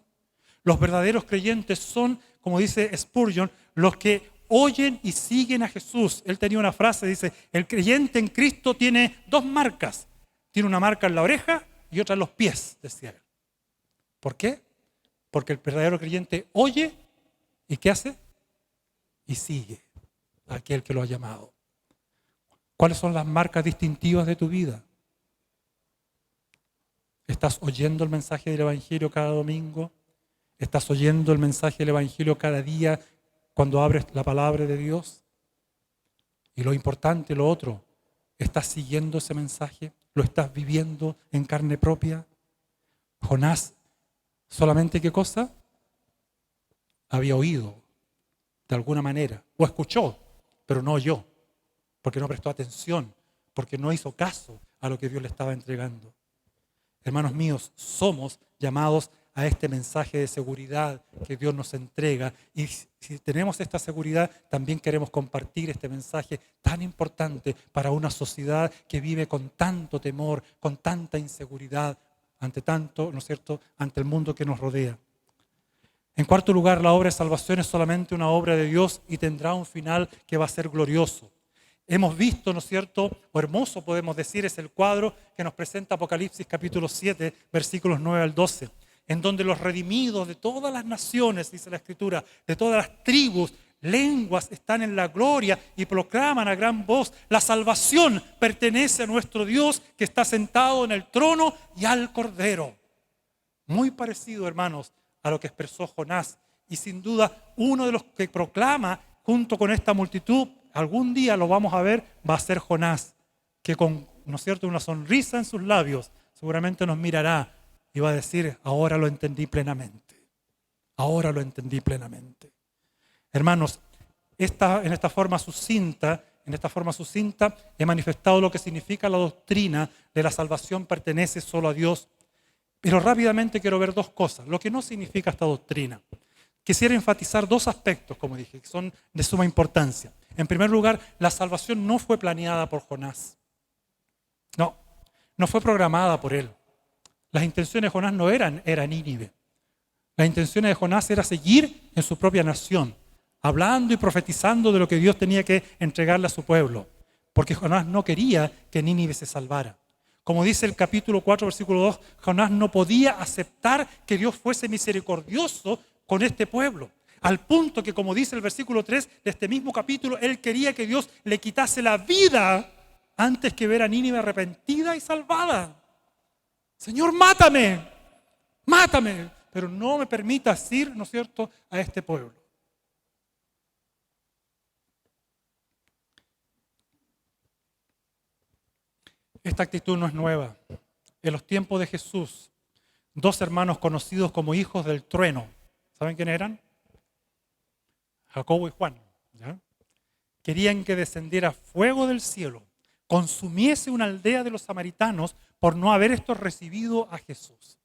Los verdaderos creyentes son, como dice Spurgeon, los que oyen y siguen a Jesús. Él tenía una frase, dice, el creyente en Cristo tiene dos marcas. Tiene una marca en la oreja y otra en los pies, decía él. ¿Por qué? Porque el verdadero creyente oye y ¿qué hace? Y sigue a aquel que lo ha llamado. ¿Cuáles son las marcas distintivas de tu vida? ¿Estás oyendo el mensaje del Evangelio cada domingo? ¿Estás oyendo el mensaje del Evangelio cada día cuando abres la palabra de Dios? Y lo importante, lo otro, ¿estás siguiendo ese mensaje? ¿Lo estás viviendo en carne propia? Jonás, ¿solamente qué cosa? Había oído de alguna manera, o escuchó, pero no oyó, porque no prestó atención, porque no hizo caso a lo que Dios le estaba entregando. Hermanos míos, somos llamados a este mensaje de seguridad que Dios nos entrega. Y si tenemos esta seguridad, también queremos compartir este mensaje tan importante para una sociedad que vive con tanto temor, con tanta inseguridad, ante tanto, ¿no es cierto?, ante el mundo que nos rodea. En cuarto lugar, la obra de salvación es solamente una obra de Dios y tendrá un final que va a ser glorioso. Hemos visto, ¿no es cierto?, o hermoso podemos decir, es el cuadro que nos presenta Apocalipsis capítulo 7, versículos 9 al 12, en donde los redimidos de todas las naciones, dice la Escritura, de todas las tribus, lenguas, están en la gloria y proclaman a gran voz, la salvación pertenece a nuestro Dios que está sentado en el trono y al Cordero. Muy parecido, hermanos, a lo que expresó Jonás. Y sin duda, uno de los que proclama junto con esta multitud, algún día lo vamos a ver, va a ser Jonás, que con, ¿no es cierto?, una sonrisa en sus labios, seguramente nos mirará y va a decir, ahora lo entendí plenamente. Ahora lo entendí plenamente. Hermanos, en esta forma sucinta he manifestado lo que significa la doctrina de la salvación pertenece solo a Dios. Pero rápidamente quiero ver dos cosas, lo que no significa esta doctrina. Quisiera enfatizar dos aspectos, como dije, que son de suma importancia. En primer lugar, la salvación no fue planeada por Jonás. No fue programada por él. Las intenciones de Jonás no eran Nínive. Las intenciones de Jonás era seguir en su propia nación, hablando y profetizando de lo que Dios tenía que entregarle a su pueblo. Porque Jonás no quería que Nínive se salvara. Como dice el capítulo 4, versículo 2, Jonás no podía aceptar que Dios fuese misericordioso con este pueblo. Al punto que, como dice el versículo 3 de este mismo capítulo, él quería que Dios le quitase la vida antes que ver a Nínive arrepentida y salvada. Señor, mátame, pero no me permitas ir, ¿no es cierto?, a este pueblo. Esta actitud no es nueva. En los tiempos de Jesús, dos hermanos conocidos como hijos del trueno, ¿saben quiénes eran? Jacobo y Juan. ¿Ya? Querían que descendiera fuego del cielo, consumiese una aldea de los samaritanos por no haber estos recibido a Jesús.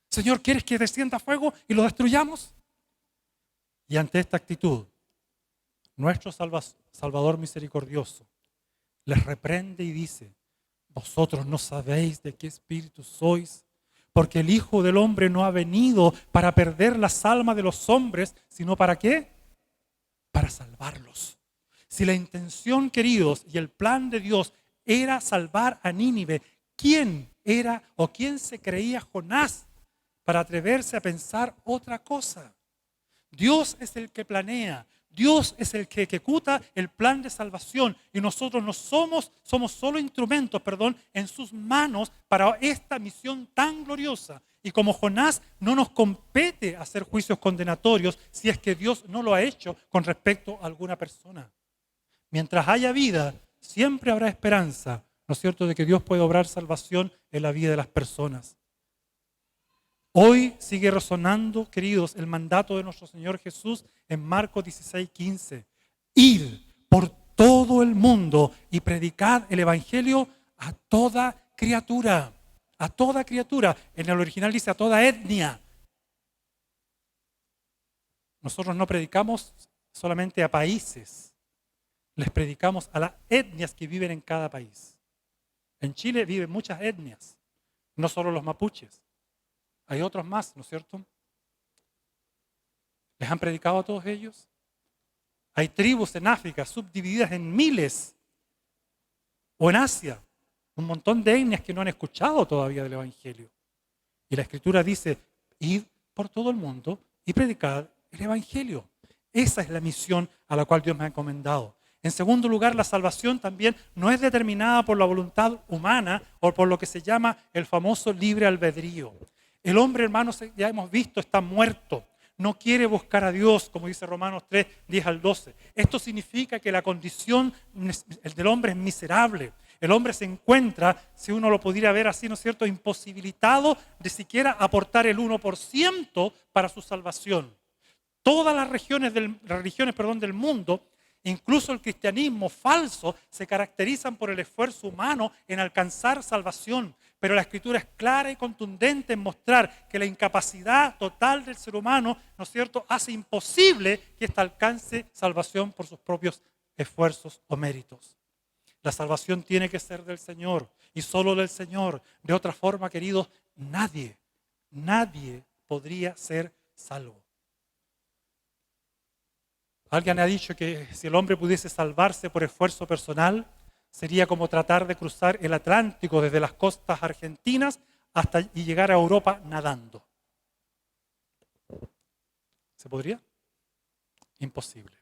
Señor, ¿quieres que descienda fuego y lo destruyamos? Y ante esta actitud, nuestro Salvador misericordioso les reprende y dice, vosotros no sabéis de qué espíritu sois, porque el Hijo del Hombre no ha venido para perder las almas de los hombres, sino ¿para qué? Para salvarlos. Si la intención, queridos, y el plan de Dios era salvar a Nínive, ¿quién era o quién se creía Jonás para atreverse a pensar otra cosa? Dios es el que planea, Dios es el que ejecuta el plan de salvación y nosotros no somos solo instrumentos, en sus manos para esta misión tan gloriosa. Y como Jonás, no nos compete hacer juicios condenatorios si es que Dios no lo ha hecho con respecto a alguna persona. Mientras haya vida, siempre habrá esperanza, ¿no es cierto?, de que Dios puede obrar salvación en la vida de las personas. Hoy sigue resonando, queridos, el mandato de nuestro Señor Jesús en Marcos 16:15. Id por todo el mundo y predicad el Evangelio a toda criatura. A toda criatura. En el original dice a toda etnia. Nosotros no predicamos solamente a países. Les predicamos a las etnias que viven en cada país. En Chile viven muchas etnias, no solo los mapuches. Hay otros más, ¿no es cierto? ¿Les han predicado a todos ellos? Hay tribus en África subdivididas en miles, o en Asia, un montón de etnias que no han escuchado todavía del Evangelio. Y la Escritura dice, id por todo el mundo y predicad el Evangelio. Esa es la misión a la cual Dios me ha encomendado. En segundo lugar, la salvación también no es determinada por la voluntad humana o por lo que se llama el famoso libre albedrío. El hombre, hermanos, ya hemos visto, está muerto. No quiere buscar a Dios, como dice Romanos 3, 10 al 12. Esto significa que la condición del hombre es miserable. El hombre se encuentra, si uno lo pudiera ver así, ¿no es cierto?, imposibilitado de siquiera aportar el 1% para su salvación. Todas las religiones del mundo, incluso el cristianismo falso, se caracterizan por el esfuerzo humano en alcanzar salvación. Pero la Escritura es clara y contundente en mostrar que la incapacidad total del ser humano, ¿no es cierto?, hace imposible que ésta alcance salvación por sus propios esfuerzos o méritos. La salvación tiene que ser del Señor y solo del Señor. De otra forma, queridos, nadie podría ser salvo. Alguien ha dicho que si el hombre pudiese salvarse por esfuerzo personal, sería como tratar de cruzar el Atlántico desde las costas argentinas y llegar a Europa nadando. ¿Se podría? Imposible.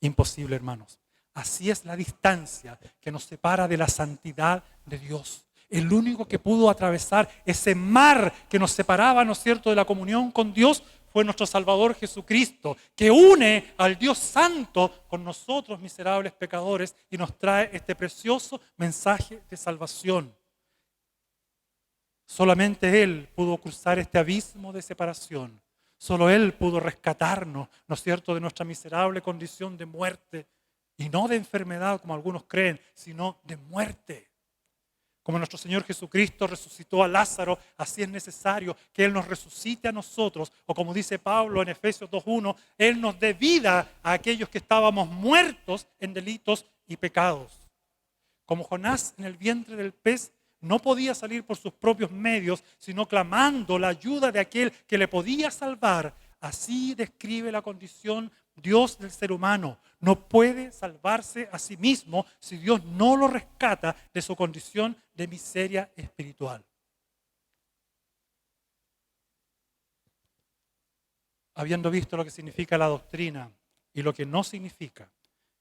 Imposible, hermanos. Así es la distancia que nos separa de la santidad de Dios. El único que pudo atravesar ese mar que nos separaba, ¿no es cierto?, de la comunión con Dios, fue nuestro Salvador Jesucristo, que une al Dios Santo con nosotros, miserables pecadores, y nos trae este precioso mensaje de salvación. Solamente Él pudo cruzar este abismo de separación. Solo Él pudo rescatarnos, ¿no es cierto?, de nuestra miserable condición de muerte. Y no de enfermedad, como algunos creen, sino de muerte. Como nuestro Señor Jesucristo resucitó a Lázaro, así es necesario que Él nos resucite a nosotros. O como dice Pablo en Efesios 2:1, Él nos dé vida a aquellos que estábamos muertos en delitos y pecados. Como Jonás en el vientre del pez no podía salir por sus propios medios, sino clamando la ayuda de aquel que le podía salvar, así describe la condición Dios del ser humano. No puede salvarse a sí mismo si Dios no lo rescata de su condición de miseria espiritual. Habiendo visto lo que significa la doctrina y lo que no significa,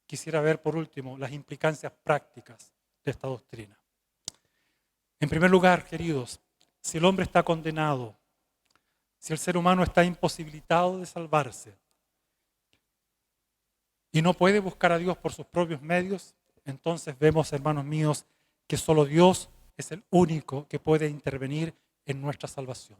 quisiera ver por último las implicancias prácticas de esta doctrina. En primer lugar, queridos, si el hombre está condenado, si el ser humano está imposibilitado de salvarse y no puede buscar a Dios por sus propios medios, entonces vemos, hermanos míos, que solo Dios es el único que puede intervenir en nuestra salvación.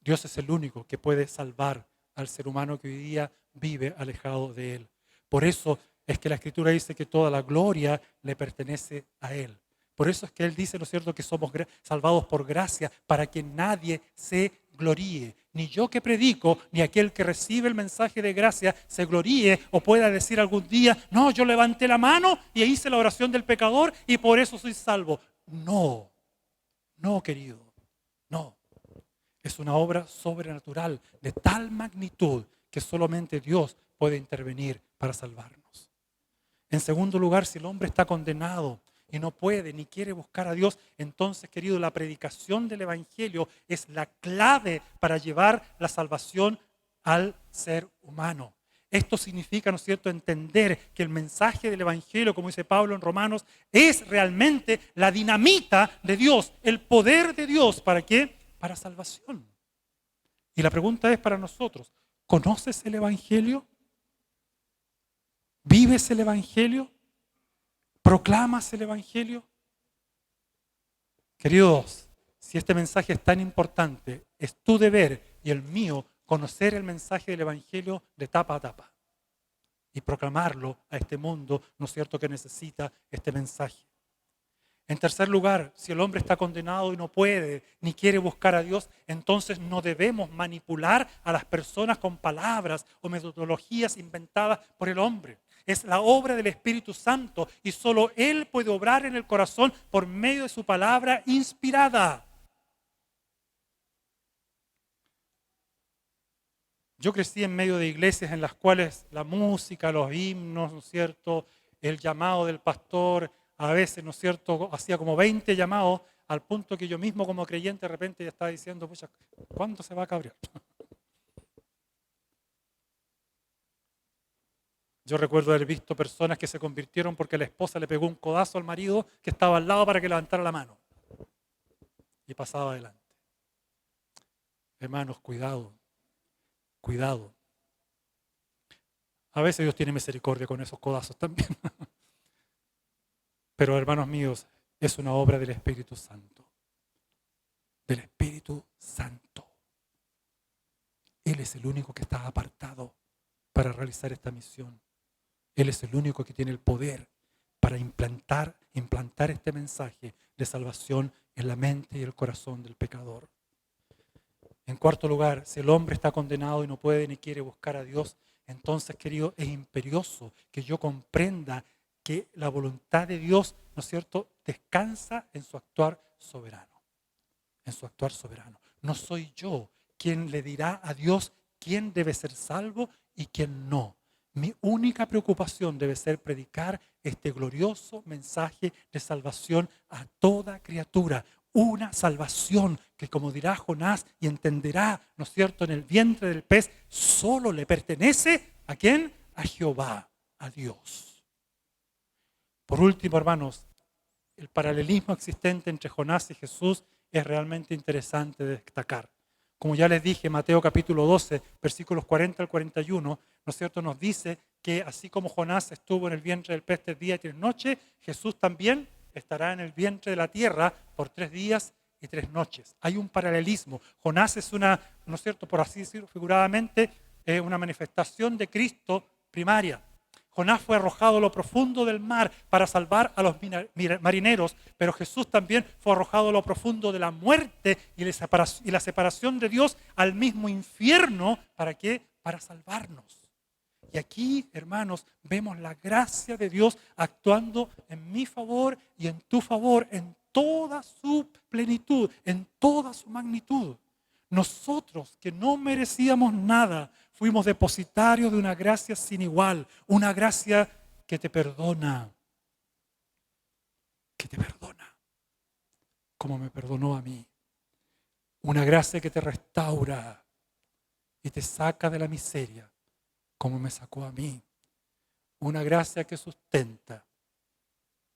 Dios es el único que puede salvar al ser humano que hoy día vive alejado de Él. Por eso es que la Escritura dice que toda la gloria le pertenece a Él. Por eso es que Él dice, ¿no es cierto?, que somos salvados por gracia para que nadie se gloríe. Ni yo que predico, ni aquel que recibe el mensaje de gracia se gloríe o pueda decir algún día, no, yo levanté la mano y hice la oración del pecador y por eso soy salvo. No, no, querido, no. Es una obra sobrenatural de tal magnitud que solamente Dios puede intervenir para salvarnos. En segundo lugar, si el hombre está condenado y no puede ni quiere buscar a Dios, entonces, querido, la predicación del Evangelio es la clave para llevar la salvación al ser humano. Esto significa, ¿no es cierto?, entender que el mensaje del Evangelio, como dice Pablo en Romanos, es realmente la dinamita de Dios, el poder de Dios. ¿Para qué? Para salvación. Y la pregunta es para nosotros, ¿conoces el Evangelio? ¿Vives el Evangelio? ¿Proclamas el Evangelio? Queridos, si este mensaje es tan importante, es tu deber y el mío conocer el mensaje del Evangelio de tapa a tapa y proclamarlo a este mundo, ¿no es cierto?, que necesita este mensaje. En tercer lugar, si el hombre está condenado y no puede ni quiere buscar a Dios, entonces no debemos manipular a las personas con palabras o metodologías inventadas por el hombre. Es la obra del Espíritu Santo y solo Él puede obrar en el corazón por medio de su palabra inspirada. Yo crecí en medio de iglesias en las cuales la música, los himnos, ¿no es cierto?, el llamado del pastor, a veces, ¿no es cierto?, hacía como 20 llamados, al punto que yo mismo como creyente de repente ya estaba diciendo, pucha, ¿cuándo se va a cabrear? Yo recuerdo haber visto personas que se convirtieron porque la esposa le pegó un codazo al marido que estaba al lado para que levantara la mano y pasaba adelante. Hermanos, cuidado, cuidado. A veces Dios tiene misericordia con esos codazos también. Pero hermanos míos, es una obra del Espíritu Santo. Del Espíritu Santo. Él es el único que está apartado para realizar esta misión. Él es el único que tiene el poder para implantar este mensaje de salvación en la mente y el corazón del pecador. En cuarto lugar, si el hombre está condenado y no puede ni quiere buscar a Dios, entonces, querido, es imperioso que yo comprenda que la voluntad de Dios, ¿no es cierto?, descansa en su actuar soberano. En su actuar soberano. No soy yo quien le dirá a Dios quién debe ser salvo y quién no. Mi única preocupación debe ser predicar este glorioso mensaje de salvación a toda criatura. Una salvación que, como dirá Jonás y entenderá, ¿no es cierto?, en el vientre del pez, solo le pertenece ¿a quién? A Jehová, a Dios. Por último, hermanos, el paralelismo existente entre Jonás y Jesús es realmente interesante de destacar. Como ya les dije, Mateo capítulo 12, versículos 40 al 41, ¿no es cierto?, nos dice que así como Jonás estuvo en el vientre del pez 3 días y 3 noches, Jesús también estará en el vientre de la tierra por 3 días y 3 noches. Hay un paralelismo. Jonás es una, ¿no es cierto?, por así decirlo figuradamente, una manifestación de Cristo primaria. Jonás fue arrojado a lo profundo del mar para salvar a los marineros, pero Jesús también fue arrojado a lo profundo de la muerte y la separación de Dios al mismo infierno. ¿Para qué? Para salvarnos. Y aquí, hermanos, vemos la gracia de Dios actuando en mi favor y en tu favor, en toda su plenitud, en toda su magnitud. Nosotros, que no merecíamos nada, fuimos depositarios de una gracia sin igual, una gracia que te perdona, como me perdonó a mí. Una gracia que te restaura y te saca de la miseria, como me sacó a mí. Una gracia que sustenta,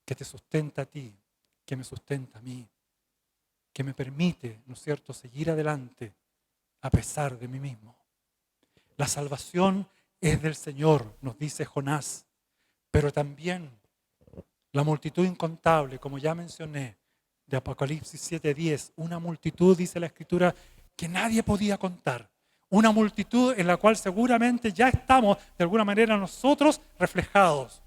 que te sustenta a ti, que me sustenta a mí, que me permite, ¿no es cierto?, seguir adelante a pesar de mí mismo. La salvación es del Señor, nos dice Jonás, pero también la multitud incontable, como ya mencioné, de Apocalipsis 7:10, una multitud, dice la Escritura, que nadie podía contar. Una multitud en la cual seguramente ya estamos, de alguna manera, nosotros reflejados.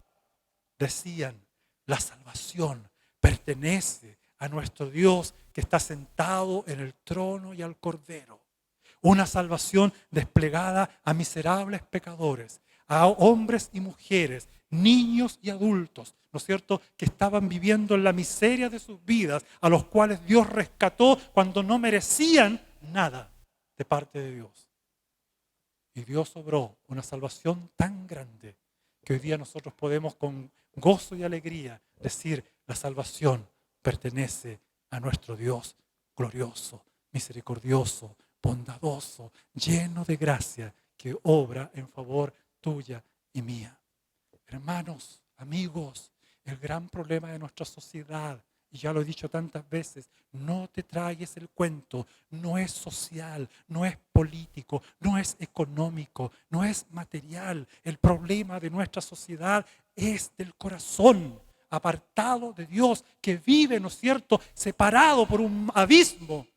Decían, la salvación pertenece a nuestro Dios que está sentado en el trono y al Cordero. Una salvación desplegada a miserables pecadores, a hombres y mujeres, niños y adultos, ¿no es cierto?, que estaban viviendo en la miseria de sus vidas, a los cuales Dios rescató cuando no merecían nada de parte de Dios. Y Dios obró una salvación tan grande que hoy día nosotros podemos con gozo y alegría decir, la salvación pertenece a nuestro Dios glorioso, misericordioso, bondadoso, lleno de gracia, que obra en favor tuya y mía. Hermanos, amigos, el gran problema de nuestra sociedad, y ya lo he dicho tantas veces, no te tragues el cuento, no es social, no es político, no es económico, no es material. El problema de nuestra sociedad es del corazón, apartado de Dios, que vive, ¿no es cierto?, separado por un abismo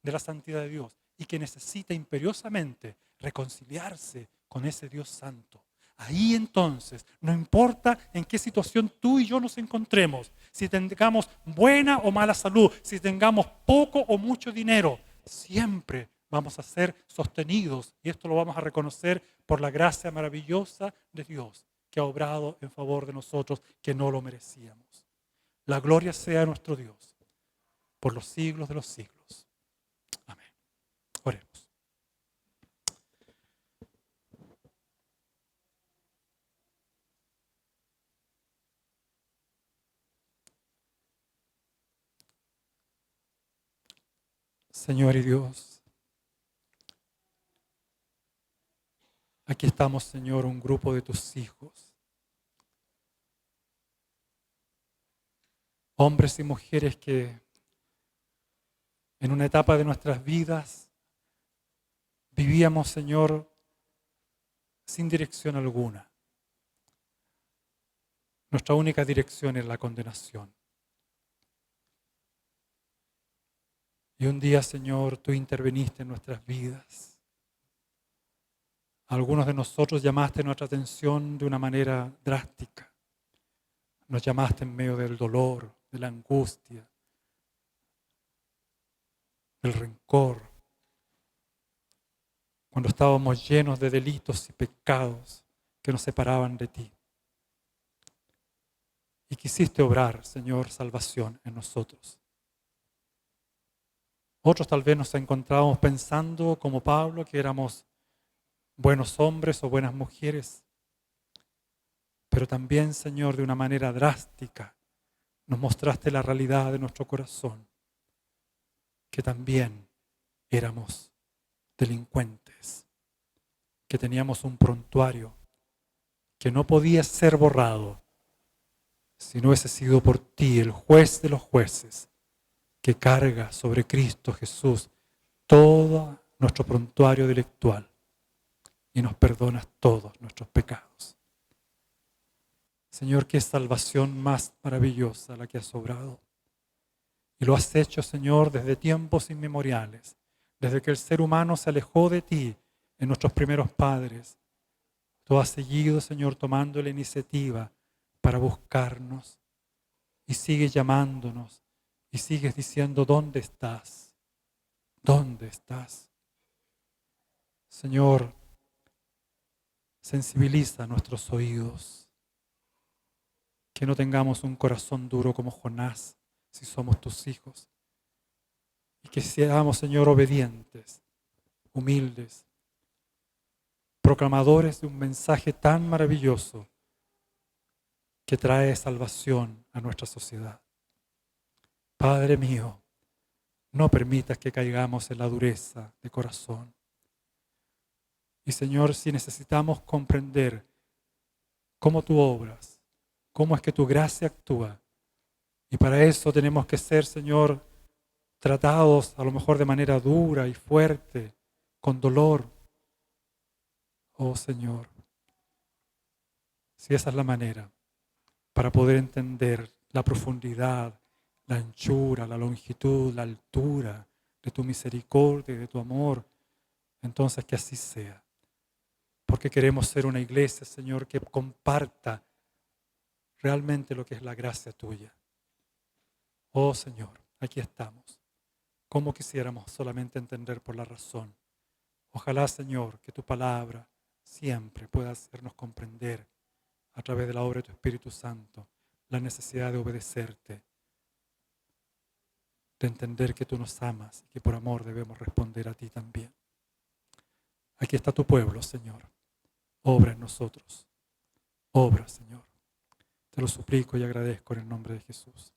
de la santidad de Dios y que necesita imperiosamente reconciliarse con ese Dios santo. Ahí entonces, no importa en qué situación tú y yo nos encontremos, si tengamos buena o mala salud, si tengamos poco o mucho dinero, siempre vamos a ser sostenidos, y esto lo vamos a reconocer por la gracia maravillosa de Dios que ha obrado en favor de nosotros que no lo merecíamos. La gloria sea a nuestro Dios por los siglos de los siglos. Amén. Oremos. Señor y Dios, aquí estamos, Señor, un grupo de tus hijos, hombres y mujeres que en una etapa de nuestras vidas vivíamos, Señor, sin dirección alguna. Nuestra única dirección es la condenación. Y un día, Señor, tú interveniste en nuestras vidas. Algunos de nosotros llamaste nuestra atención de una manera drástica. Nos llamaste en medio del dolor, de la angustia, del rencor. Cuando estábamos llenos de delitos y pecados que nos separaban de ti. Y quisiste obrar, Señor, salvación en nosotros. Otros tal vez nos encontrábamos pensando, como Pablo, que éramos buenos hombres o buenas mujeres. Pero también, Señor, de una manera drástica, nos mostraste la realidad de nuestro corazón, que también éramos delincuentes, que teníamos un prontuario que no podía ser borrado si no hubiese sido por ti, el juez de los jueces, que carga sobre Cristo Jesús todo nuestro prontuario delictual y nos perdonas todos nuestros pecados. Señor, qué salvación más maravillosa la que has obrado. Y lo has hecho, Señor, desde tiempos inmemoriales, desde que el ser humano se alejó de ti en nuestros primeros padres. Tú has seguido, Señor, tomando la iniciativa para buscarnos y sigues llamándonos y sigues diciendo, ¿dónde estás? ¿Dónde estás? Señor, sensibiliza nuestros oídos, que no tengamos un corazón duro como Jonás, si somos tus hijos, y que seamos, Señor, obedientes, humildes, proclamadores de un mensaje tan maravilloso que trae salvación a nuestra sociedad. Padre mío, no permitas que caigamos en la dureza de corazón. Y Señor, si necesitamos comprender cómo tú obras, cómo es que tu gracia actúa, y para eso tenemos que ser, Señor, tratados a lo mejor de manera dura y fuerte, con dolor. Oh Señor, si esa es la manera para poder entender la profundidad, la anchura, la longitud, la altura de tu misericordia y de tu amor, entonces que así sea. Porque queremos ser una iglesia, Señor, que comparta realmente lo que es la gracia tuya. Oh Señor, aquí estamos. Como quisiéramos solamente entender por la razón. Ojalá, Señor, que tu palabra siempre pueda hacernos comprender a través de la obra de tu Espíritu Santo la necesidad de obedecerte, de entender que tú nos amas y que por amor debemos responder a ti también. Aquí está tu pueblo, Señor. Obra en nosotros. Obra, Señor. Te lo suplico y agradezco en el nombre de Jesús.